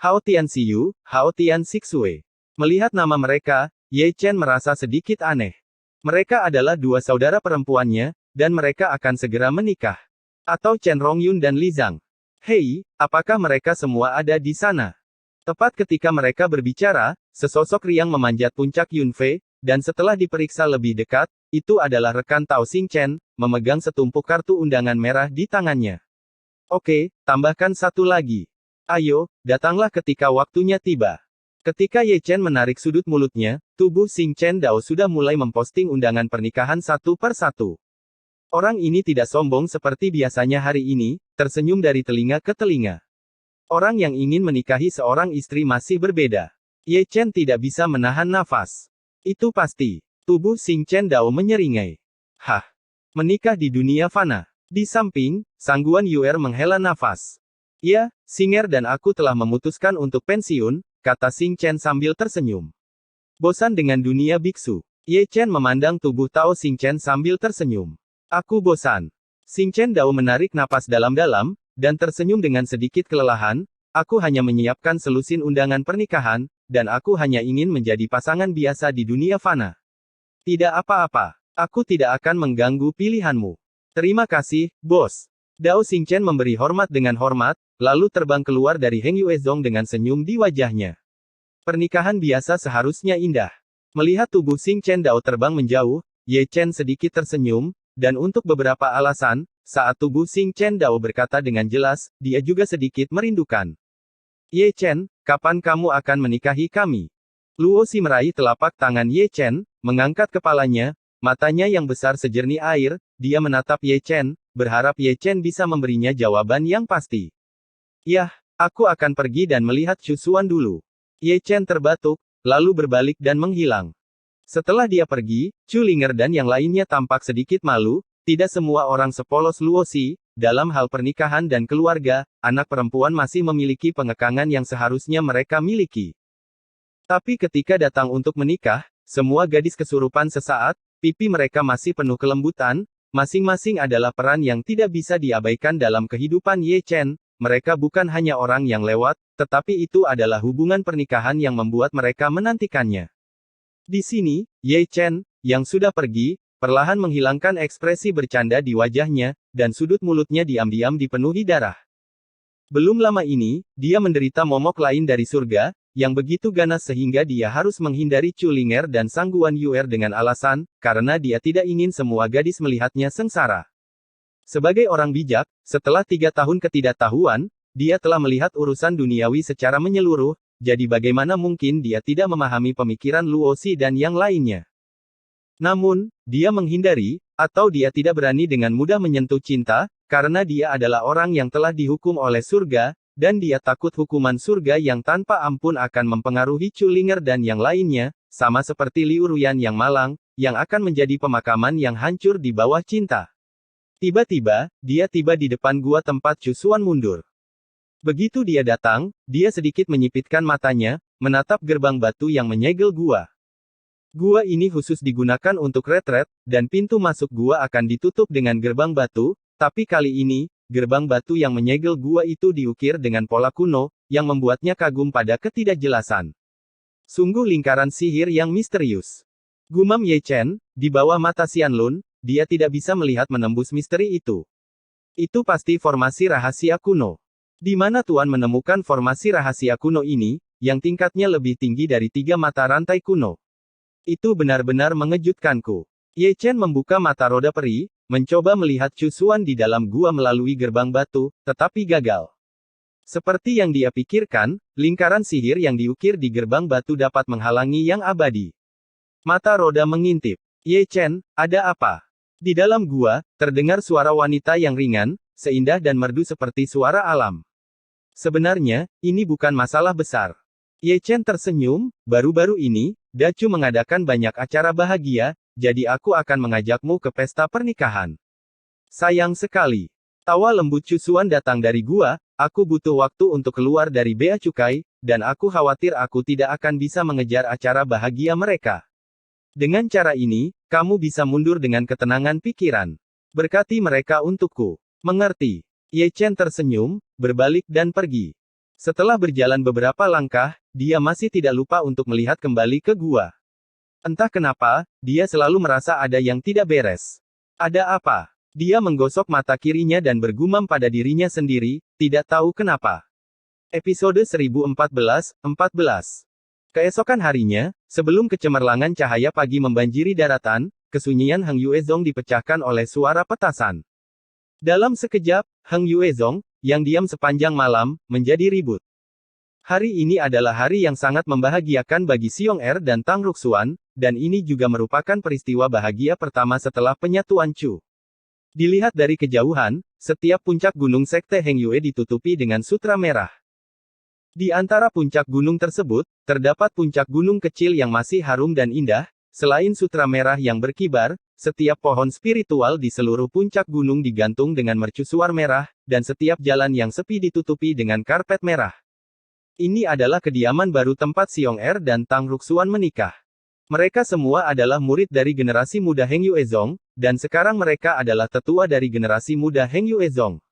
Hao Tian Xiu, Hao Tian Sixue. Melihat nama mereka, Ye Chen merasa sedikit aneh. Mereka adalah dua saudara perempuannya, dan mereka akan segera menikah. Atau Chen Rongyun dan Li Zhang. Hei, apakah mereka semua ada di sana? Tepat ketika mereka berbicara, sesosok riang memanjat puncak Yunfei, dan setelah diperiksa lebih dekat, itu adalah rekan Tao Xingchen, memegang setumpuk kartu undangan merah di tangannya. Oke, tambahkan satu lagi. Ayo, datanglah ketika waktunya tiba. Ketika Ye Chen menarik sudut mulutnya, tubuh Xing Chen Dao sudah mulai memposting undangan pernikahan satu per satu. Orang ini tidak sombong seperti biasanya hari ini, tersenyum dari telinga ke telinga. Orang yang ingin menikahi seorang istri masih berbeda. Ye Chen tidak bisa menahan nafas. Itu pasti. Tubuh Xing Chen Dao menyeringai. Hah? Menikah di dunia fana. Di samping, Sangguan Yuer menghela nafas. Ya, Singer dan aku telah memutuskan untuk pensiun, kata Xing Chen sambil tersenyum. Bosan dengan dunia biksu. Ye Chen memandang tubuh Tao Xing Chen sambil tersenyum. Aku bosan. Xing Chen Dao menarik napas dalam-dalam, dan tersenyum dengan sedikit kelelahan. Aku hanya menyiapkan selusin undangan pernikahan, dan aku hanya ingin menjadi pasangan biasa di dunia fana. Tidak apa-apa. Aku tidak akan mengganggu pilihanmu. Terima kasih, bos. Dao Xing Chen memberi hormat dengan hormat, lalu terbang keluar dari Heng Yuezong dengan senyum di wajahnya. Pernikahan biasa seharusnya indah. Melihat tubuh Xing Chen Dao terbang menjauh, Ye Chen sedikit tersenyum, dan untuk beberapa alasan, saat tubuh Xing Chen Dao berkata dengan jelas, dia juga sedikit merindukan. Ye Chen, kapan kamu akan menikahi kami? Luo Xi meraih telapak tangan Ye Chen, mengangkat kepalanya, matanya yang besar sejernih air, dia menatap Ye Chen, berharap Ye Chen bisa memberinya jawaban yang pasti. Yah, aku akan pergi dan melihat Chu Xuan dulu. Ye Chen terbatuk, lalu berbalik dan menghilang. Setelah dia pergi, Chu Linger dan yang lainnya tampak sedikit malu. Tidak semua orang sepolos Luo Xi, dalam hal pernikahan dan keluarga, anak perempuan masih memiliki pengekangan yang seharusnya mereka miliki. Tapi ketika datang untuk menikah, semua gadis kesurupan sesaat, pipi mereka masih penuh kelembutan, masing-masing adalah peran yang tidak bisa diabaikan dalam kehidupan Ye Chen. Mereka bukan hanya orang yang lewat, tetapi itu adalah hubungan pernikahan yang membuat mereka menantikannya. Di sini, Ye Chen, yang sudah pergi, perlahan menghilangkan ekspresi bercanda di wajahnya, dan sudut mulutnya diam-diam dipenuhi darah. Belum lama ini, dia menderita momok lain dari surga, yang begitu ganas sehingga dia harus menghindari Chu Linger dan Sang Guan Yuer dengan alasan, karena dia tidak ingin semua gadis melihatnya sengsara. Sebagai orang bijak, setelah 3 tahun ketidaktahuan, dia telah melihat urusan duniawi secara menyeluruh, jadi bagaimana mungkin dia tidak memahami pemikiran Luo Xi dan yang lainnya. Namun, dia menghindari, atau dia tidak berani dengan mudah menyentuh cinta, karena dia adalah orang yang telah dihukum oleh surga, dan dia takut hukuman surga yang tanpa ampun akan mempengaruhi Chu Linger dan yang lainnya, sama seperti Liu Ruyan yang malang, yang akan menjadi pemakaman yang hancur di bawah cinta. Tiba-tiba, dia tiba di depan gua tempat Chu Xuan mundur. Begitu dia datang, dia sedikit menyipitkan matanya, menatap gerbang batu yang menyegel gua. Gua ini khusus digunakan untuk retret, dan pintu masuk gua akan ditutup dengan gerbang batu, tapi kali ini, gerbang batu yang menyegel gua itu diukir dengan pola kuno, yang membuatnya kagum pada ketidakjelasan. Sungguh lingkaran sihir yang misterius. Gumam Ye Chen, di bawah mata Xianlun, dia tidak bisa melihat menembus misteri itu. Itu pasti formasi rahasia kuno. Di mana Tuan menemukan formasi rahasia kuno ini, yang tingkatnya lebih tinggi dari 3 mata rantai kuno? Itu benar-benar mengejutkanku. Ye Chen membuka mata roda peri, mencoba melihat Chu Xuan di dalam gua melalui gerbang batu, tetapi gagal. Seperti yang dia pikirkan, lingkaran sihir yang diukir di gerbang batu dapat menghalangi yang abadi. Mata roda mengintip. Ye Chen, ada apa? Di dalam gua, terdengar suara wanita yang ringan, seindah dan merdu seperti suara alam. Sebenarnya, ini bukan masalah besar. Ye Chen tersenyum, baru-baru ini, Dacu mengadakan banyak acara bahagia, jadi aku akan mengajakmu ke pesta pernikahan. Sayang sekali. Tawa lembut Chu Xuan datang dari gua, aku butuh waktu untuk keluar dari bea cukai, dan aku khawatir aku tidak akan bisa mengejar acara bahagia mereka. Dengan cara ini, kamu bisa mundur dengan ketenangan pikiran. Berkati mereka untukku. Mengerti. Ye Chen tersenyum, berbalik dan pergi. Setelah berjalan beberapa langkah, dia masih tidak lupa untuk melihat kembali ke gua. Entah kenapa, dia selalu merasa ada yang tidak beres. Ada apa? Dia menggosok mata kirinya dan bergumam pada dirinya sendiri, tidak tahu kenapa. Episode 1014. Keesokan harinya, sebelum kecemerlangan cahaya pagi membanjiri daratan, kesunyian Heng Yuezong dipecahkan oleh suara petasan. Dalam sekejap, Heng Yuezong, yang diam sepanjang malam, menjadi ribut. Hari ini adalah hari yang sangat membahagiakan bagi Xiong Er dan Tang Ruxuan, dan ini juga merupakan peristiwa bahagia pertama setelah penyatuan Chu. Dilihat dari kejauhan, setiap puncak gunung sekte Heng Yue ditutupi dengan sutra merah. Di antara puncak gunung tersebut, terdapat puncak gunung kecil yang masih harum dan indah. Selain sutra merah yang berkibar, setiap pohon spiritual di seluruh puncak gunung digantung dengan mercusuar merah, dan setiap jalan yang sepi ditutupi dengan karpet merah. Ini adalah kediaman baru tempat Xiong Er dan Tang Ruxuan menikah. Mereka semua adalah murid dari generasi muda Heng Yuezong, dan sekarang mereka adalah tetua dari generasi muda Heng Yuezong.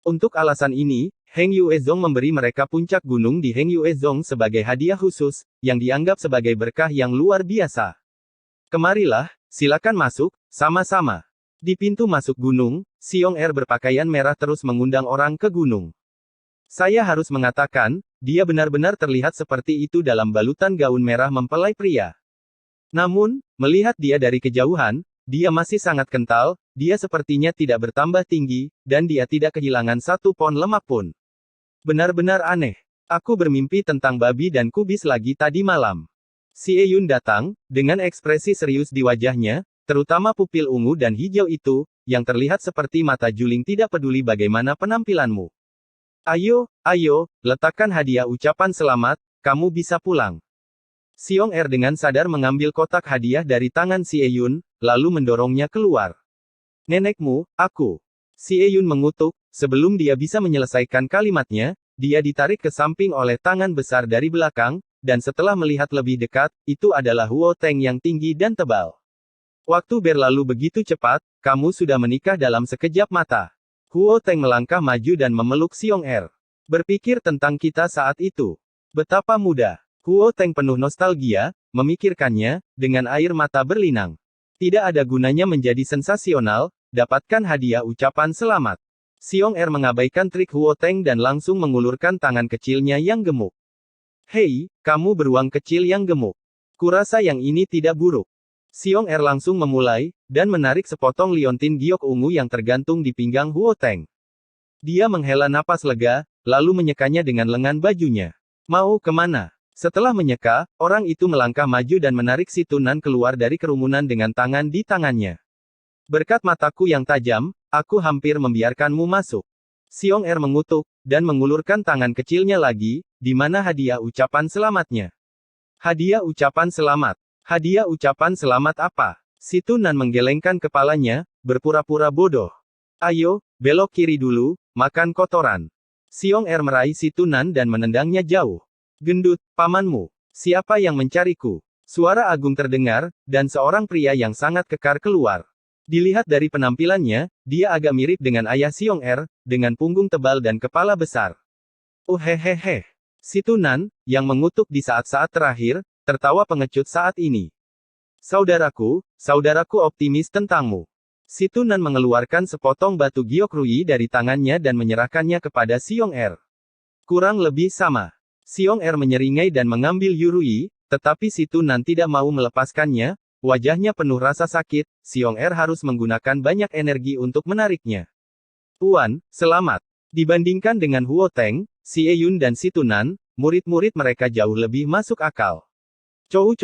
Untuk alasan ini, Heng Yuezong memberi mereka puncak gunung di Heng Yuezong sebagai hadiah khusus, yang dianggap sebagai berkah yang luar biasa. Kemarilah, silakan masuk, sama-sama. Di pintu masuk gunung, Xiong Er berpakaian merah terus mengundang orang ke gunung. Saya harus mengatakan, dia benar-benar terlihat seperti itu dalam balutan gaun merah mempelai pria. Namun, melihat dia dari kejauhan, dia masih sangat kental, dia sepertinya tidak bertambah tinggi, dan dia tidak kehilangan 1 pon lemak pun. Benar-benar aneh. Aku bermimpi tentang babi dan kubis lagi tadi malam. Xie Yun datang, dengan ekspresi serius di wajahnya, terutama pupil ungu dan hijau itu, yang terlihat seperti mata juling tidak peduli bagaimana penampilanmu. Ayo, ayo, letakkan hadiah ucapan selamat, kamu bisa pulang. Xiong Er dengan sadar mengambil kotak hadiah dari tangan Xie Yun, lalu mendorongnya keluar. Nenekmu, aku. Xie Yun mengutuk, sebelum dia bisa menyelesaikan kalimatnya, dia ditarik ke samping oleh tangan besar dari belakang, dan setelah melihat lebih dekat, itu adalah Huo Teng yang tinggi dan tebal. Waktu berlalu begitu cepat, kamu sudah menikah dalam sekejap mata. Huo Teng melangkah maju dan memeluk Xiong Er. Berpikir tentang kita saat itu. Betapa muda. Huo Teng penuh nostalgia, memikirkannya, dengan air mata berlinang. Tidak ada gunanya menjadi sensasional, dapatkan hadiah ucapan selamat. Xiong Er mengabaikan trik Huo Teng dan langsung mengulurkan tangan kecilnya yang gemuk. Hei, kamu beruang kecil yang gemuk. Kurasa yang ini tidak buruk. Xiong Er langsung memulai, dan menarik sepotong liontin giok ungu yang tergantung di pinggang Huo Teng. Dia menghela napas lega, lalu menyekanya dengan lengan bajunya. Mau kemana? Setelah menyeka, orang itu melangkah maju dan menarik si Tunan keluar dari kerumunan dengan tangan di tangannya. Berkat mataku yang tajam, aku hampir membiarkanmu masuk. Xiong Er mengutuk, dan mengulurkan tangan kecilnya lagi, di mana hadiah ucapan selamatnya. Hadiah ucapan selamat. Hadiah ucapan selamat apa? Si Tunan menggelengkan kepalanya, berpura-pura bodoh. Ayo, belok kiri dulu, makan kotoran. Xiong Er meraih si Tunan dan menendangnya jauh. Gendut, pamanmu. Siapa yang mencariku? Suara agung terdengar, dan seorang pria yang sangat kekar keluar. Dilihat dari penampilannya, dia agak mirip dengan ayah Xiong Er, dengan punggung tebal dan kepala besar. Hehehe. Si Tunan, yang mengutuk di saat-saat terakhir, tertawa pengecut saat ini. Saudaraku optimis tentangmu. Si Tunan mengeluarkan sepotong batu giok rui dari tangannya dan menyerahkannya kepada Xiong Er. Kurang lebih sama. Xiong Er menyeringai dan mengambil Yurui, tetapi si Tunan tidak mau melepaskannya, wajahnya penuh rasa sakit, Xiong Er harus menggunakan banyak energi untuk menariknya. Tuan, selamat. Dibandingkan dengan Huo Teng, Xie Yun dan si Tunan, murid-murid mereka jauh lebih masuk akal. Cou,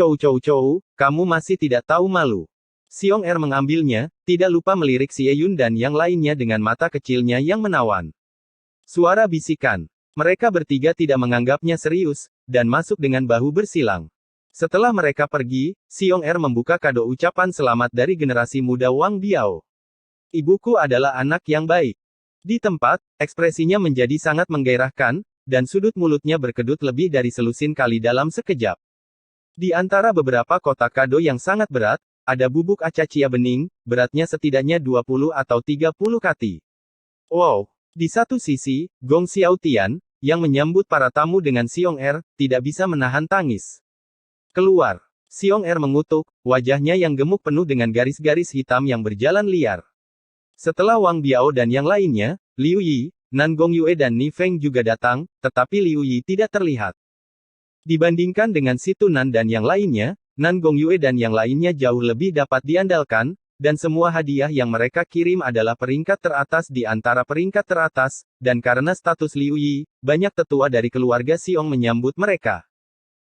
kamu masih tidak tahu malu. Xiong Er mengambilnya, tidak lupa melirik Xie Yun dan yang lainnya dengan mata kecilnya yang menawan. Suara bisikan. Mereka bertiga tidak menganggapnya serius, dan masuk dengan bahu bersilang. Setelah mereka pergi, Xiong Er membuka kado ucapan selamat dari generasi muda Wang Biao. Ibuku adalah anak yang baik. Di tempat, ekspresinya menjadi sangat menggairahkan, dan sudut mulutnya berkedut lebih dari selusin kali dalam sekejap. Di antara beberapa kotak kado yang sangat berat, ada bubuk acacia bening, beratnya setidaknya 20 atau 30 kati. Wow! Di satu sisi, Gong Xiaotian, yang menyambut para tamu dengan Xiong Er, tidak bisa menahan tangis. Keluar! Xiong Er mengutuk, wajahnya yang gemuk penuh dengan garis-garis hitam yang berjalan liar. Setelah Wang Biao dan yang lainnya, Liu Yi, Nan Gongyue dan Ni Feng juga datang, tetapi Liu Yi tidak terlihat. Dibandingkan dengan si Tunan dan yang lainnya, Nan Gongyue dan yang lainnya jauh lebih dapat diandalkan, dan semua hadiah yang mereka kirim adalah peringkat teratas di antara peringkat teratas, dan karena status Liu Yi, banyak tetua dari keluarga Xiong menyambut mereka.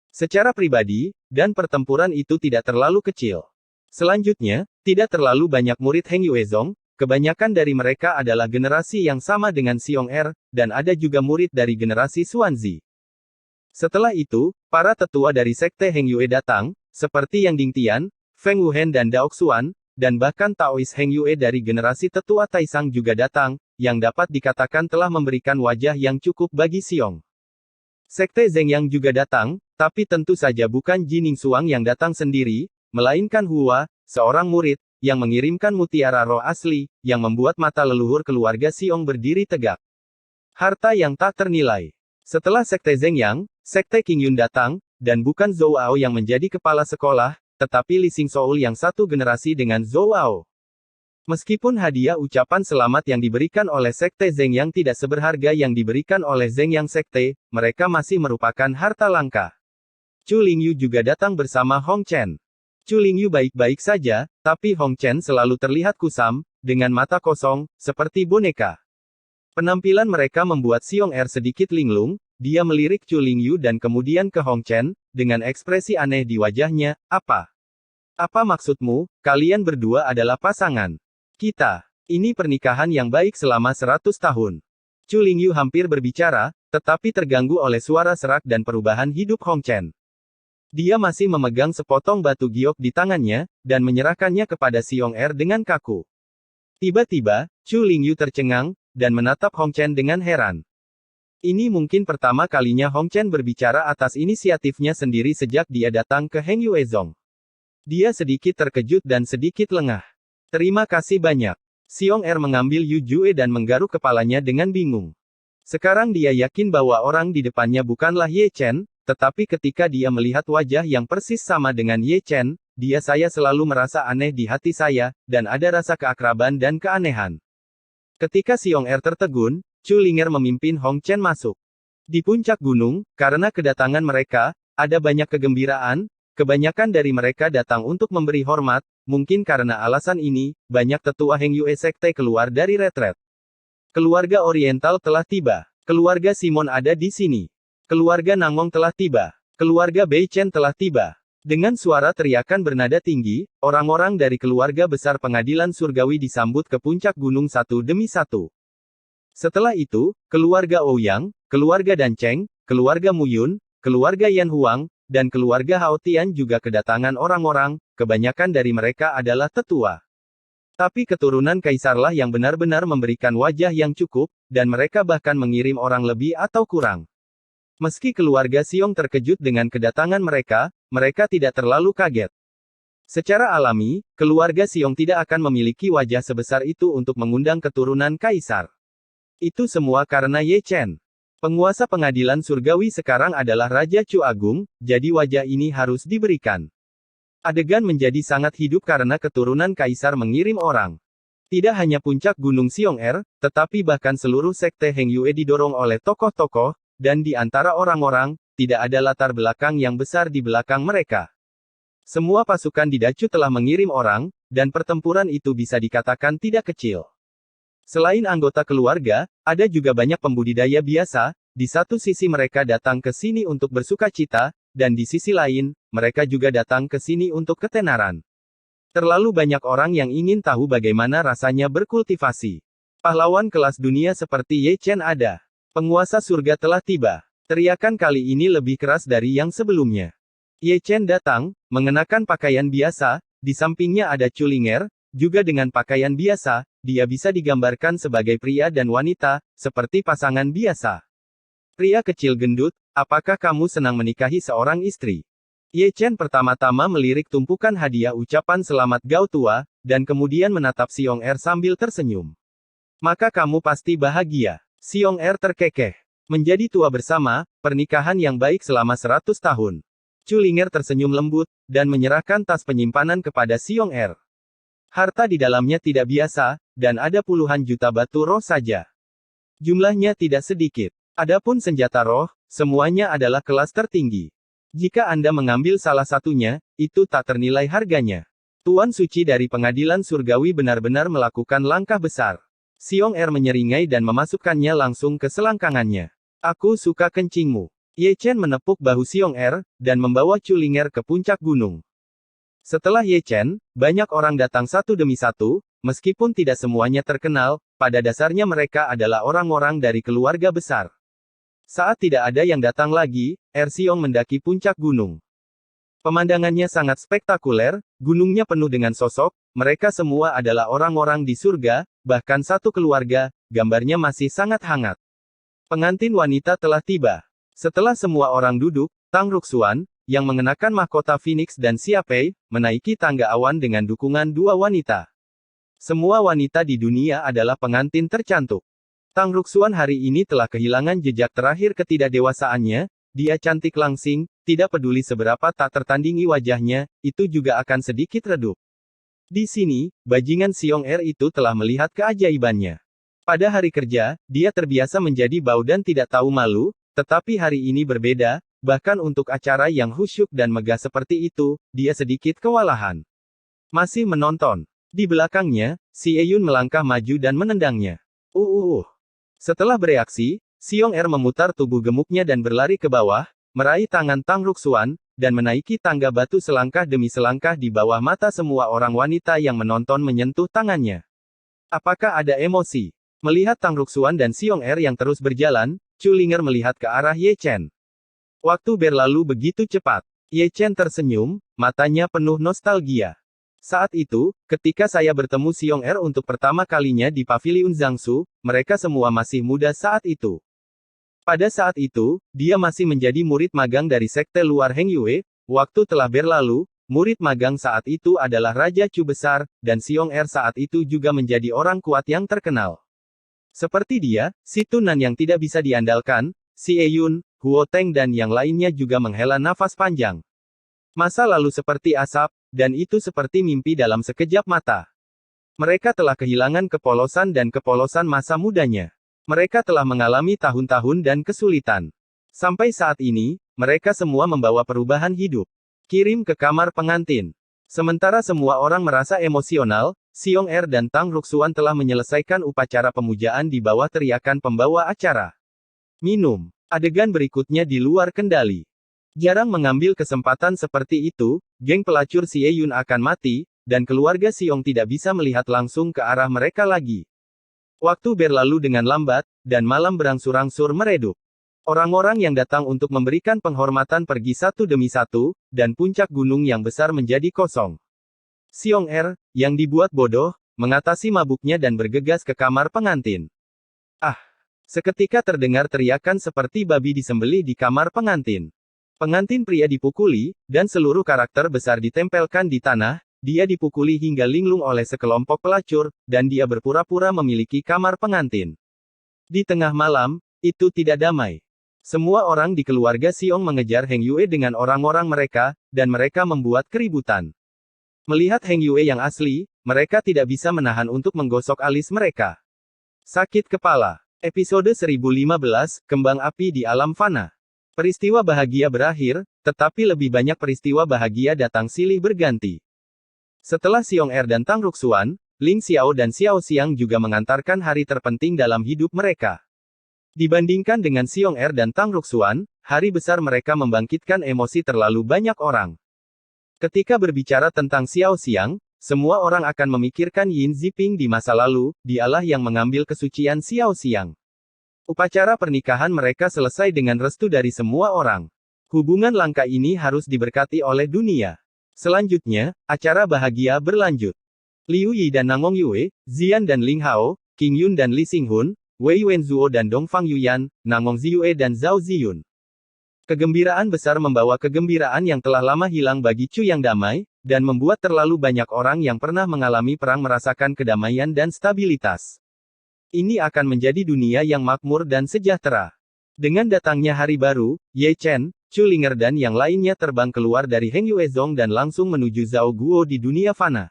Secara pribadi, dan pertempuran itu tidak terlalu kecil. Selanjutnya, tidak terlalu banyak murid Heng Yuezong, kebanyakan dari mereka adalah generasi yang sama dengan Xiong Er, dan ada juga murid dari generasi Xuanzi. Setelah itu, para tetua dari sekte Heng Yue datang, seperti Yang Dingtian, Feng Wuhen dan Dao Xuan, dan bahkan Taois Heng Yue dari generasi tetua Taisang juga datang, yang dapat dikatakan telah memberikan wajah yang cukup bagi Xiong. Sekte Zeng Yang juga datang, Tapi tentu saja bukan Jining Suang yang datang sendiri, melainkan Hua, seorang murid, yang mengirimkan mutiara roh asli, yang membuat mata leluhur keluarga Xiong berdiri tegak. Harta yang tak ternilai. Setelah Sekte Zhengyang, Sekte Qingyun datang, dan bukan Zhou Ao yang menjadi kepala sekolah, tetapi Li Xingsoul yang satu generasi dengan Zhou Ao. Meskipun hadiah ucapan selamat yang diberikan oleh Sekte Zhengyang tidak seberharga yang diberikan oleh Zhengyang Sekte, mereka masih merupakan harta langka. Chu Lingyu juga datang bersama Hong Chen. Chu Lingyu baik-baik saja, tapi Hong Chen selalu terlihat kusam, dengan mata kosong, seperti boneka. Penampilan mereka membuat Xiong Er sedikit linglung, dia melirik Chu Lingyu dan kemudian ke Hong Chen, dengan ekspresi aneh di wajahnya, "Apa? Apa maksudmu, kalian berdua adalah pasangan? Ini pernikahan yang baik selama 100 tahun. Chu Lingyu hampir berbicara, tetapi terganggu oleh suara serak dan perubahan hidup Hong Chen. Dia masih memegang sepotong batu giok di tangannya, dan menyerahkannya kepada Xiong Er dengan kaku. Tiba-tiba, Chu Lingyu tercengang, dan menatap Hong Chen dengan heran. Ini mungkin pertama kalinya Hong Chen berbicara atas inisiatifnya sendiri sejak dia datang ke Heng Yuezong. Dia sedikit terkejut dan sedikit lengah. Terima kasih banyak. Xiong Er mengambil Yu Jue dan menggaruk kepalanya dengan bingung. Sekarang dia yakin bahwa orang di depannya bukanlah Ye Chen, tetapi ketika dia melihat wajah yang persis sama dengan Ye Chen, saya selalu merasa aneh di hati saya, dan ada rasa keakraban dan keanehan. Ketika Xiong Er tertegun, Chu Linger memimpin Hong Chen masuk. Di puncak gunung, karena kedatangan mereka, ada banyak kegembiraan. Kebanyakan dari mereka datang untuk memberi hormat, mungkin karena alasan ini, banyak tetua Heng Yue Sekte keluar dari retret. Keluarga Oriental telah tiba. Keluarga Simon ada di sini. Keluarga Nangong telah tiba. Keluarga Bei Chen telah tiba. Dengan suara teriakan bernada tinggi, orang-orang dari keluarga besar pengadilan surgawi disambut ke puncak gunung satu demi satu. Setelah itu, keluarga Ouyang, keluarga Dan Cheng, keluarga Muyun, keluarga Yan Huang, dan keluarga Hao Tian juga kedatangan orang-orang, kebanyakan dari mereka adalah tetua. Tapi keturunan kaisarlah yang benar-benar memberikan wajah yang cukup, dan mereka bahkan mengirim orang lebih atau kurang. Meski keluarga Xiong terkejut dengan kedatangan mereka tidak terlalu kaget. Secara alami, keluarga Xiong tidak akan memiliki wajah sebesar itu untuk mengundang keturunan kaisar. Itu semua karena Ye Chen. Penguasa pengadilan surgawi sekarang adalah Raja Chu Agung, jadi wajah ini harus diberikan. Adegan menjadi sangat hidup karena keturunan kaisar mengirim orang. Tidak hanya puncak gunung Xiong Er, tetapi bahkan seluruh sekte Heng Yue didorong oleh tokoh-tokoh, dan di antara orang-orang, tidak ada latar belakang yang besar di belakang mereka. Semua pasukan di Dacu telah mengirim orang, dan pertempuran itu bisa dikatakan tidak kecil. Selain anggota keluarga, ada juga banyak pembudidaya biasa. Di satu sisi mereka datang ke sini untuk bersukacita, dan di sisi lain, mereka juga datang ke sini untuk ketenaran. Terlalu banyak orang yang ingin tahu bagaimana rasanya berkultivasi. Pahlawan kelas dunia seperti Ye Chen ada. Penguasa surga telah tiba. Teriakan kali ini lebih keras dari yang sebelumnya. Ye Chen datang, mengenakan pakaian biasa, di sampingnya ada Chu Linger, juga dengan pakaian biasa. Dia bisa digambarkan sebagai pria dan wanita, seperti pasangan biasa. Pria kecil gendut, apakah kamu senang menikahi seorang istri? Ye Chen pertama-tama melirik tumpukan hadiah ucapan selamat Gao tua, dan kemudian menatap Xiong Er sambil tersenyum. Maka kamu pasti bahagia. Xiong Er terkekeh. Menjadi tua bersama, pernikahan yang baik selama 100 tahun. Chu Linger tersenyum lembut, dan menyerahkan tas penyimpanan kepada Xiong Er. Harta di dalamnya tidak biasa, dan ada puluhan juta batu roh saja. Jumlahnya tidak sedikit. Adapun senjata roh, semuanya adalah kelas tertinggi. Jika Anda mengambil salah satunya, itu tak ternilai harganya. Tuan Suci dari pengadilan surgawi benar-benar melakukan langkah besar. Xiong Er menyeringai dan memasukkannya langsung ke selangkangannya. Aku suka kencingmu. Ye Chen menepuk bahu Xiong Er, dan membawa Chu Linger ke puncak gunung. Setelah Ye Chen, banyak orang datang satu demi satu, meskipun tidak semuanya terkenal, pada dasarnya mereka adalah orang-orang dari keluarga besar. Saat tidak ada yang datang lagi, Xiong mendaki puncak gunung. Pemandangannya sangat spektakuler, gunungnya penuh dengan sosok, mereka semua adalah orang-orang di surga, bahkan satu keluarga, gambarnya masih sangat hangat. Pengantin wanita telah tiba. Setelah semua orang duduk, Tang Ruxuan, yang mengenakan mahkota Phoenix dan Xia Pei, menaiki tangga awan dengan dukungan dua wanita. Semua wanita di dunia adalah pengantin tercantik. Tang Ruxuan hari ini telah kehilangan jejak terakhir ketidakdewasaannya, dia cantik langsing, tidak peduli seberapa tak tertandingi wajahnya, itu juga akan sedikit redup. Di sini, bajingan Xiong Er itu telah melihat keajaibannya. Pada hari kerja, dia terbiasa menjadi bau dan tidak tahu malu, tetapi hari ini berbeda, bahkan untuk acara yang khusyuk dan megah seperti itu, dia sedikit kewalahan. Masih menonton. Di belakangnya, si Eyun melangkah maju dan menendangnya. Setelah bereaksi, Xiong Er memutar tubuh gemuknya dan berlari ke bawah, meraih tangan Tang Ruxuan, dan menaiki tangga batu selangkah demi selangkah di bawah mata semua orang wanita yang menonton menyentuh tangannya. Apakah ada emosi? Melihat Tang Ruxuan dan Xiong Er yang terus berjalan, Chu Linger melihat ke arah Ye Chen. Waktu berlalu begitu cepat. Ye Chen tersenyum, matanya penuh nostalgia. Saat itu, ketika saya bertemu Xiong Er untuk pertama kalinya di Paviliun Zhangsu, mereka semua masih muda saat itu. Pada saat itu, dia masih menjadi murid magang dari sekte luar Heng Yue. Waktu telah berlalu, murid magang saat itu adalah Raja Chu besar, dan Xiong Er saat itu juga menjadi orang kuat yang terkenal. Seperti dia, si Tunan yang tidak bisa diandalkan, si Eyun, Huo Teng dan yang lainnya juga menghela nafas panjang. Masa lalu seperti asap, dan itu seperti mimpi dalam sekejap mata. Mereka telah kehilangan kepolosan dan kepolosan masa mudanya. Mereka telah mengalami tahun-tahun dan kesulitan. Sampai saat ini, mereka semua membawa perubahan hidup. Kirim ke kamar pengantin. Sementara semua orang merasa emosional, Xiong Er dan Tang Ruxuan telah menyelesaikan upacara pemujaan di bawah teriakan pembawa acara. Minum. Adegan berikutnya di luar kendali. Jarang mengambil kesempatan seperti itu, geng pelacur Si Eyun akan mati, dan keluarga Xiong tidak bisa melihat langsung ke arah mereka lagi. Waktu berlalu dengan lambat, dan malam berangsur-angsur meredup. Orang-orang yang datang untuk memberikan penghormatan pergi satu demi satu, dan puncak gunung yang besar menjadi kosong. Xiong Er, yang dibuat bodoh, mengatasi mabuknya dan bergegas ke kamar pengantin. Seketika terdengar teriakan seperti babi disembelih di kamar pengantin. Pengantin pria dipukuli, dan seluruh karakter besar ditempelkan di tanah, dia dipukuli hingga linglung oleh sekelompok pelacur, dan dia berpura-pura memiliki kamar pengantin. Di tengah malam, itu tidak damai. Semua orang di keluarga Xiong mengejar Heng Yue dengan orang-orang mereka, dan mereka membuat keributan. Melihat Heng Yue yang asli, mereka tidak bisa menahan untuk menggosok alis mereka. Sakit kepala. Episode 1015, Kembang Api di Alam Fana. Peristiwa bahagia berakhir, tetapi lebih banyak peristiwa bahagia datang silih berganti. Setelah Xiong Er dan Tang Ruxuan, Ling Xiao dan Xiao Xiang juga mengantarkan hari terpenting dalam hidup mereka. Dibandingkan dengan Xiong Er dan Tang Ruxuan, hari besar mereka membangkitkan emosi terlalu banyak orang. Ketika berbicara tentang Xiao Xiang, semua orang akan memikirkan Yin Ziping di masa lalu, dialah yang mengambil kesucian Xiao Xiang. Upacara pernikahan mereka selesai dengan restu dari semua orang. Hubungan langka ini harus diberkati oleh dunia. Selanjutnya, acara bahagia berlanjut. Liu Yi dan Nangong Yue, Zian dan Ling Hao, Qing Yun dan Li Xinghun, Wei Wenzuo dan Dongfang Yuyan, Nangong Ziyue dan Zhao Ziyun. Kegembiraan besar membawa kegembiraan yang telah lama hilang bagi Chu yang damai, dan membuat terlalu banyak orang yang pernah mengalami perang merasakan kedamaian dan stabilitas. Ini akan menjadi dunia yang makmur dan sejahtera. Dengan datangnya hari baru, Ye Chen, Chu Linger dan yang lainnya terbang keluar dari Heng Yuezong dan langsung menuju Zhao Guo di dunia fana.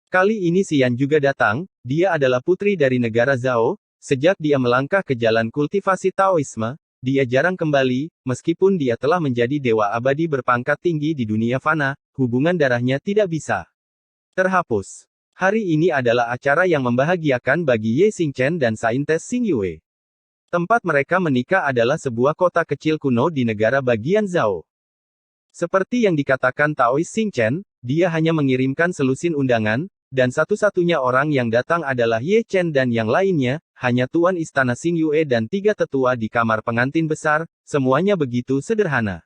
Kali ini Xian juga datang, dia adalah putri dari negara Zhao. Sejak dia melangkah ke jalan kultivasi Taoisme, dia jarang kembali, meskipun dia telah menjadi dewa abadi berpangkat tinggi di dunia fana, hubungan darahnya tidak bisa terhapus. Hari ini adalah acara yang membahagiakan bagi Ye Xingchen dan Saintes Xing Yue. Tempat mereka menikah adalah sebuah kota kecil kuno di negara bagian Zhao. Seperti yang dikatakan Taois Xingchen, dia hanya mengirimkan selusin undangan, dan satu-satunya orang yang datang adalah Ye Chen dan yang lainnya, hanya Tuan Istana Xing Yue dan 3 tetua di kamar pengantin besar, semuanya begitu sederhana.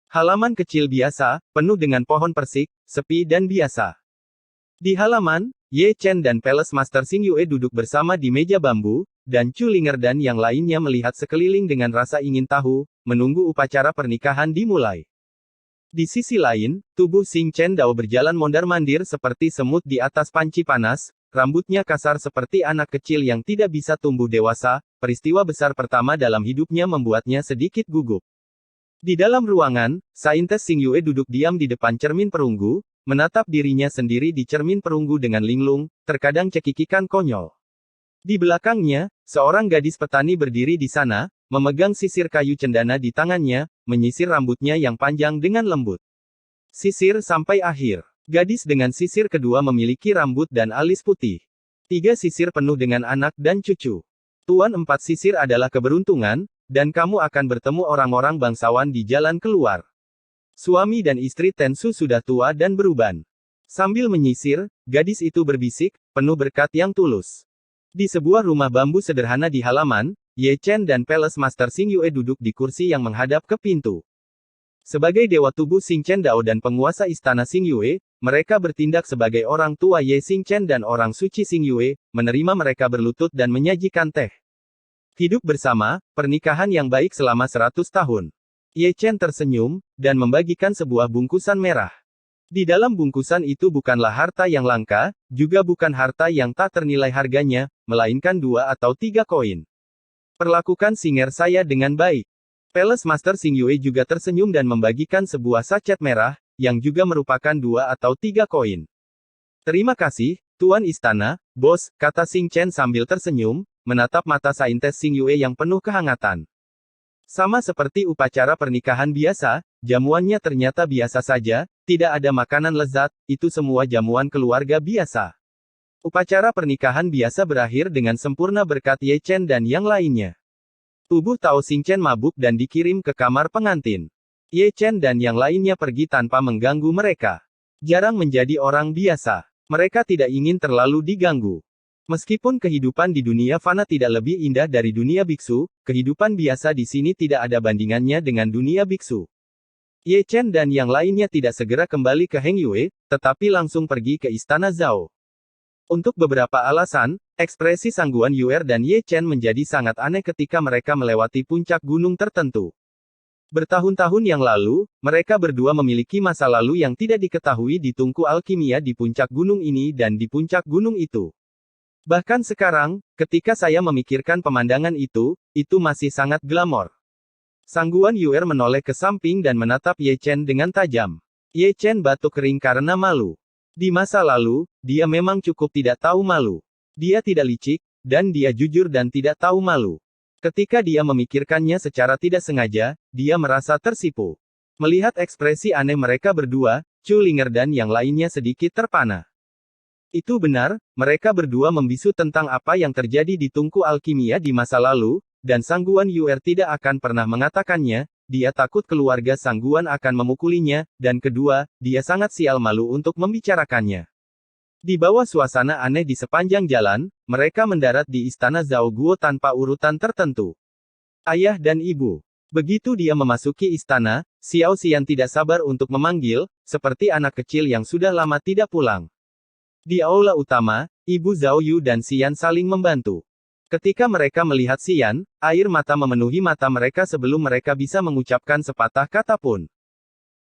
Halaman kecil biasa, penuh dengan pohon persik, sepi dan biasa. Di halaman, Ye Chen dan Palace Master Xing Yue duduk bersama di meja bambu, dan Chu Linger dan yang lainnya melihat sekeliling dengan rasa ingin tahu, menunggu upacara pernikahan dimulai. Di sisi lain, tubuh Xing Chen Dao berjalan mondar-mandir seperti semut di atas panci panas, rambutnya kasar seperti anak kecil yang tidak bisa tumbuh dewasa, peristiwa besar pertama dalam hidupnya membuatnya sedikit gugup. Di dalam ruangan, saintes Xing Yue duduk diam di depan cermin perunggu, menatap dirinya sendiri di cermin perunggu dengan linglung, terkadang cekikikan konyol. Di belakangnya, seorang gadis petani berdiri di sana, memegang sisir kayu cendana di tangannya, menyisir rambutnya yang panjang dengan lembut. Sisir sampai akhir. Gadis dengan sisir kedua memiliki rambut dan alis putih. 3 sisir penuh dengan anak dan cucu. Tuan 4 sisir adalah keberuntungan, dan kamu akan bertemu orang-orang bangsawan di jalan keluar. Suami dan istri Tensu sudah tua dan beruban. Sambil menyisir, gadis itu berbisik, penuh berkat yang tulus. Di sebuah rumah bambu sederhana di halaman, Ye Chen dan Palace Master Xing Yue duduk di kursi yang menghadap ke pintu. Sebagai dewa tubuh Xing Chen Dao dan penguasa istana Xing Yue, mereka bertindak sebagai orang tua Ye Xing Chen dan orang suci Xing Yue, menerima mereka berlutut dan menyajikan teh. Hidup bersama, pernikahan yang baik selama 100 tahun. Ye Chen tersenyum, dan membagikan sebuah bungkusan merah. Di dalam bungkusan itu bukanlah harta yang langka, juga bukan harta yang tak ternilai harganya, melainkan 2 atau 3 koin. Perlakukan singer saya dengan baik. Palace Master Xing Yue juga tersenyum dan membagikan sebuah sachet merah, yang juga merupakan 2 atau 3 koin. Terima kasih, Tuan Istana, Bos, kata Xing Chen sambil tersenyum, menatap mata saintes Xing Yue yang penuh kehangatan. Sama seperti upacara pernikahan biasa, jamuannya ternyata biasa saja, tidak ada makanan lezat, itu semua jamuan keluarga biasa. Upacara pernikahan biasa berakhir dengan sempurna berkat Ye Chen dan yang lainnya. Tubuh Tao Xing Chen mabuk dan dikirim ke kamar pengantin. Ye Chen dan yang lainnya pergi tanpa mengganggu mereka. Jarang menjadi orang biasa. Mereka tidak ingin terlalu diganggu. Meskipun kehidupan di dunia fana tidak lebih indah dari dunia biksu, kehidupan biasa di sini tidak ada bandingannya dengan dunia biksu. Ye Chen dan yang lainnya tidak segera kembali ke Heng Yue, tetapi langsung pergi ke istana Zhao. Untuk beberapa alasan, ekspresi Sangguan Yuer dan Ye Chen menjadi sangat aneh ketika mereka melewati puncak gunung tertentu. Bertahun-tahun yang lalu, mereka berdua memiliki masa lalu yang tidak diketahui di tungku alkimia di puncak gunung ini dan di puncak gunung itu. Bahkan sekarang, ketika saya memikirkan pemandangan itu masih sangat glamor. Sangguan Yuer menoleh ke samping dan menatap Ye Chen dengan tajam. Ye Chen batuk kering karena malu. Di masa lalu, dia memang cukup tidak tahu malu. Dia tidak licik, dan dia jujur dan tidak tahu malu. Ketika dia memikirkannya secara tidak sengaja, dia merasa tersipu. Melihat ekspresi aneh mereka berdua, Chu Linger dan yang lainnya sedikit terpana. Itu benar, mereka berdua membisu tentang apa yang terjadi di tungku alkimia di masa lalu, dan Sangguan Yuer tidak akan pernah mengatakannya, dia takut keluarga Sangguan akan memukulinya, dan kedua, dia sangat sial malu untuk membicarakannya. Di bawah suasana aneh di sepanjang jalan, mereka mendarat di istana Zhao Guo tanpa urutan tertentu. Ayah dan ibu. Begitu dia memasuki istana, Xiao Xian tidak sabar untuk memanggil, seperti anak kecil yang sudah lama tidak pulang. Di aula utama, Ibu Zhao Yu dan Xian saling membantu. Ketika mereka melihat Xian, air mata memenuhi mata mereka sebelum mereka bisa mengucapkan sepatah kata pun.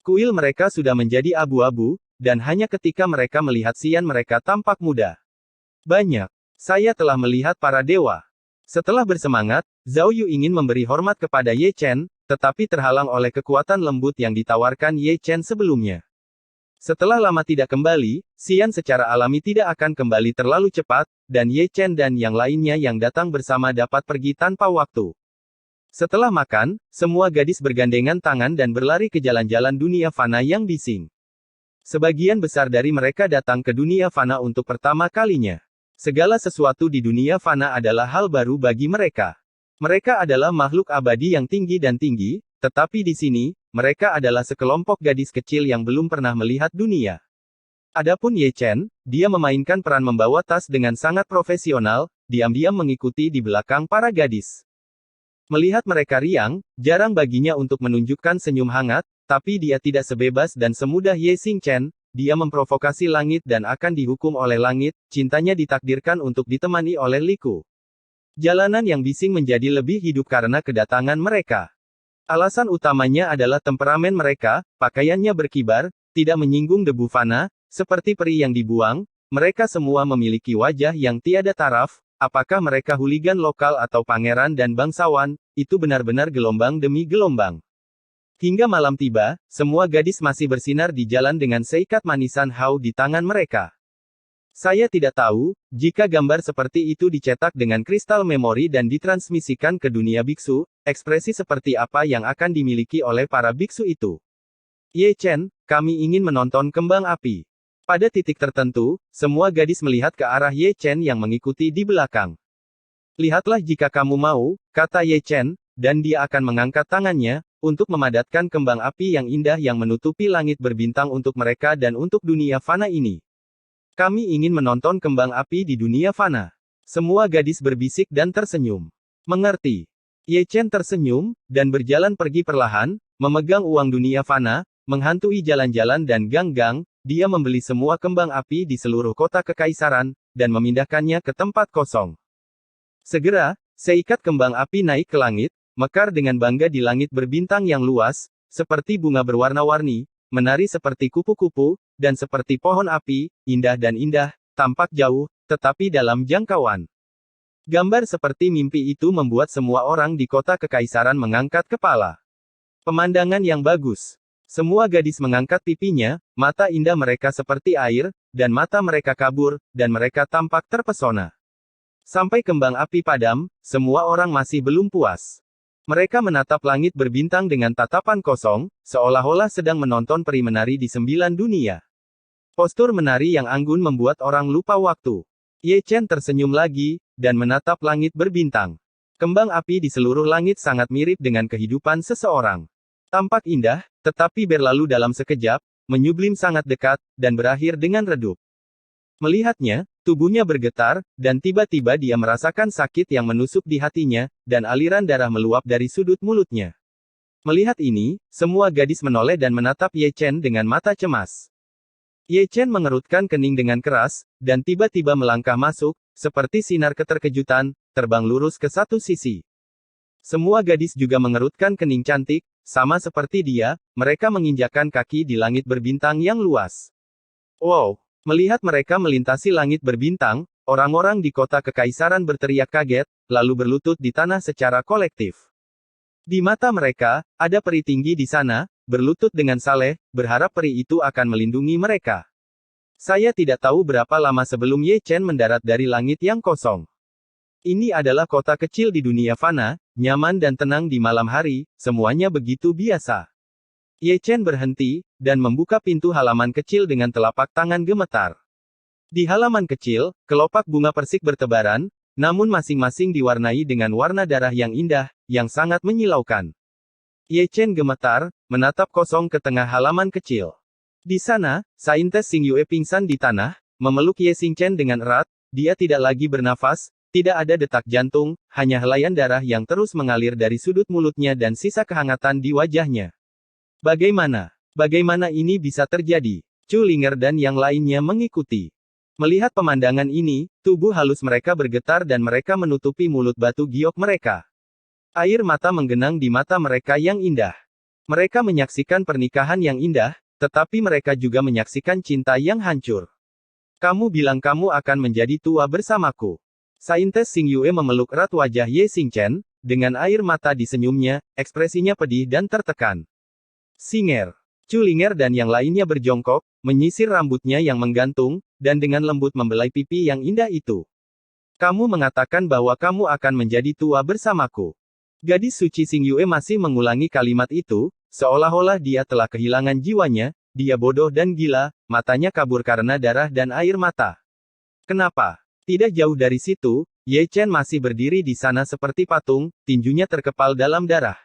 Kuil mereka sudah menjadi abu-abu, dan hanya ketika mereka melihat Xian mereka tampak muda. Banyak. Saya telah melihat para dewa. Setelah bersemangat, Zhao Yu ingin memberi hormat kepada Ye Chen, tetapi terhalang oleh kekuatan lembut yang ditawarkan Ye Chen sebelumnya. Setelah lama tidak kembali, Xian secara alami tidak akan kembali terlalu cepat, dan Ye Chen dan yang lainnya yang datang bersama dapat pergi tanpa waktu. Setelah makan, semua gadis bergandengan tangan dan berlari ke jalan-jalan dunia fana yang bising. Sebagian besar dari mereka datang ke dunia fana untuk pertama kalinya. Segala sesuatu di dunia fana adalah hal baru bagi mereka. Mereka adalah makhluk abadi yang tinggi dan tinggi, tetapi di sini, mereka adalah sekelompok gadis kecil yang belum pernah melihat dunia. Adapun Ye Chen, dia memainkan peran membawa tas dengan sangat profesional, diam-diam mengikuti di belakang para gadis. Melihat mereka riang, jarang baginya untuk menunjukkan senyum hangat, tapi dia tidak sebebas dan semudah Ye Xing Chen, dia memprovokasi langit dan akan dihukum oleh langit, cintanya ditakdirkan untuk ditemani oleh liku. Jalanan yang bising menjadi lebih hidup karena kedatangan mereka. Alasan utamanya adalah temperamen mereka, pakaiannya berkibar, tidak menyinggung debu fana, seperti peri yang dibuang, mereka semua memiliki wajah yang tiada taraf, apakah mereka huligan lokal atau pangeran dan bangsawan, itu benar-benar gelombang demi gelombang. Hingga malam tiba, semua gadis masih bersinar di jalan dengan seikat manisan hau di tangan mereka. Saya tidak tahu, jika gambar seperti itu dicetak dengan kristal memori dan ditransmisikan ke dunia biksu, ekspresi seperti apa yang akan dimiliki oleh para biksu itu. Ye Chen, kami ingin menonton kembang api. Pada titik tertentu, semua gadis melihat ke arah Ye Chen yang mengikuti di belakang. Lihatlah jika kamu mau, kata Ye Chen, dan dia akan mengangkat tangannya, untuk memadatkan kembang api yang indah yang menutupi langit berbintang untuk mereka dan untuk dunia fana ini. Kami ingin menonton kembang api di dunia fana. Semua gadis berbisik dan tersenyum. Mengerti. Ye Chen tersenyum, dan berjalan pergi perlahan, memegang uang dunia fana, menghantui jalan-jalan dan gang-gang, dia membeli semua kembang api di seluruh kota kekaisaran, dan memindahkannya ke tempat kosong. Segera, seikat kembang api naik ke langit, mekar dengan bangga di langit berbintang yang luas, seperti bunga berwarna-warni, menari seperti kupu-kupu, dan seperti pohon api, indah dan indah, tampak jauh, tetapi dalam jangkauan. Gambar seperti mimpi itu membuat semua orang di kota kekaisaran mengangkat kepala. Pemandangan yang bagus. Semua gadis mengangkat pipinya, mata indah mereka seperti air, dan mata mereka kabur, dan mereka tampak terpesona. Sampai kembang api padam, semua orang masih belum puas. Mereka menatap langit berbintang dengan tatapan kosong, seolah-olah sedang menonton peri menari di 9 dunia. Postur menari yang anggun membuat orang lupa waktu. Ye Chen tersenyum lagi, dan menatap langit berbintang. Kembang api di seluruh langit sangat mirip dengan kehidupan seseorang. Tampak indah, tetapi berlalu dalam sekejap, menyublim sangat dekat, dan berakhir dengan redup. Melihatnya, tubuhnya bergetar, dan tiba-tiba dia merasakan sakit yang menusuk di hatinya, dan aliran darah meluap dari sudut mulutnya. Melihat ini, semua gadis menoleh dan menatap Ye Chen dengan mata cemas. Ye Chen mengerutkan kening dengan keras, dan tiba-tiba melangkah masuk, seperti sinar keterkejutan, terbang lurus ke satu sisi. Semua gadis juga mengerutkan kening cantik, sama seperti dia, mereka menginjakkan kaki di langit berbintang yang luas. Wow! Melihat mereka melintasi langit berbintang, orang-orang di kota kekaisaran berteriak kaget, lalu berlutut di tanah secara kolektif. Di mata mereka, ada peri tinggi di sana, berlutut dengan saleh, berharap peri itu akan melindungi mereka. Saya tidak tahu berapa lama sebelum Ye Chen mendarat dari langit yang kosong. Ini adalah kota kecil di dunia fana, nyaman dan tenang di malam hari, semuanya begitu biasa. Ye Chen berhenti, dan membuka pintu halaman kecil dengan telapak tangan gemetar. Di halaman kecil, kelopak bunga persik bertebaran, namun masing-masing diwarnai dengan warna darah yang indah, yang sangat menyilaukan. Ye Chen gemetar, menatap kosong ke tengah halaman kecil. Di sana, saintes Xing Yue pingsan di tanah, memeluk Ye Xingchen dengan erat, dia tidak lagi bernafas, tidak ada detak jantung, hanya helaian darah yang terus mengalir dari sudut mulutnya dan sisa kehangatan di wajahnya. Bagaimana ini bisa terjadi? Chu Linger dan yang lainnya mengikuti. Melihat pemandangan ini, tubuh halus mereka bergetar dan mereka menutupi mulut batu giok mereka. Air mata menggenang di mata mereka yang indah. Mereka menyaksikan pernikahan yang indah, tetapi mereka juga menyaksikan cinta yang hancur. Kamu bilang kamu akan menjadi tua bersamaku. Saintes Xing Yue memeluk erat wajah Ye Xingchen, dengan air mata di senyumnya, ekspresinya pedih dan tertekan. Singer. Chu Linger dan yang lainnya berjongkok, menyisir rambutnya yang menggantung, dan dengan lembut membelai pipi yang indah itu. Kamu mengatakan bahwa kamu akan menjadi tua bersamaku. Gadis suci Xing Yue masih mengulangi kalimat itu, seolah-olah dia telah kehilangan jiwanya, dia bodoh dan gila, matanya kabur karena darah dan air mata. Kenapa? Tidak jauh dari situ, Ye Chen masih berdiri di sana seperti patung, tinjunya terkepal dalam darah.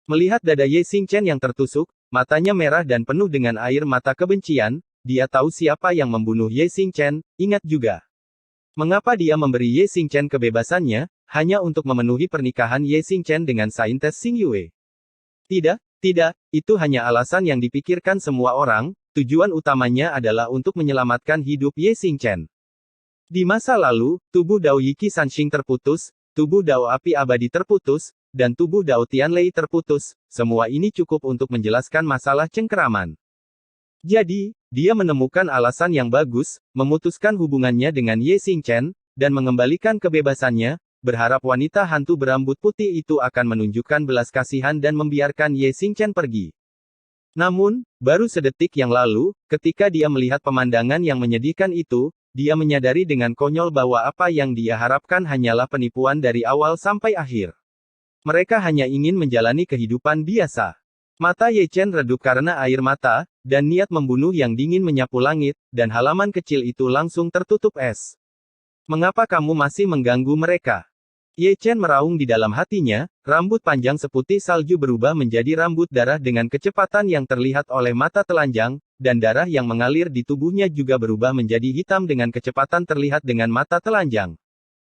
Melihat dada Ye Xingchen yang tertusuk, matanya merah dan penuh dengan air mata kebencian, dia tahu siapa yang membunuh Ye Xingchen, ingat juga. Mengapa dia memberi Ye Xingchen kebebasannya, hanya untuk memenuhi pernikahan Ye Xingchen dengan saintes Xing Yue? Tidak, Tidak, itu hanya alasan yang dipikirkan semua orang, tujuan utamanya adalah untuk menyelamatkan hidup Ye Xingchen. Di masa lalu, tubuh Dao Yiki Sanxing terputus, tubuh Dao Api Abadi terputus, dan tubuh Dao Tianlei terputus, semua ini cukup untuk menjelaskan masalah cengkeraman. Jadi, dia menemukan alasan yang bagus, memutuskan hubungannya dengan Ye Xingchen, dan mengembalikan kebebasannya, berharap wanita hantu berambut putih itu akan menunjukkan belas kasihan dan membiarkan Ye Xingchen pergi. Namun, baru sedetik yang lalu, ketika dia melihat pemandangan yang menyedihkan itu, dia menyadari dengan konyol bahwa apa yang dia harapkan hanyalah penipuan dari awal sampai akhir. Mereka hanya ingin menjalani kehidupan biasa. Mata Ye Chen redup karena air mata, dan niat membunuh yang dingin menyapu langit, dan halaman kecil itu langsung tertutup es. Mengapa kamu masih mengganggu mereka? Ye Chen meraung di dalam hatinya, rambut panjang seputih salju berubah menjadi rambut darah dengan kecepatan yang terlihat oleh mata telanjang, dan darah yang mengalir di tubuhnya juga berubah menjadi hitam dengan kecepatan terlihat dengan mata telanjang.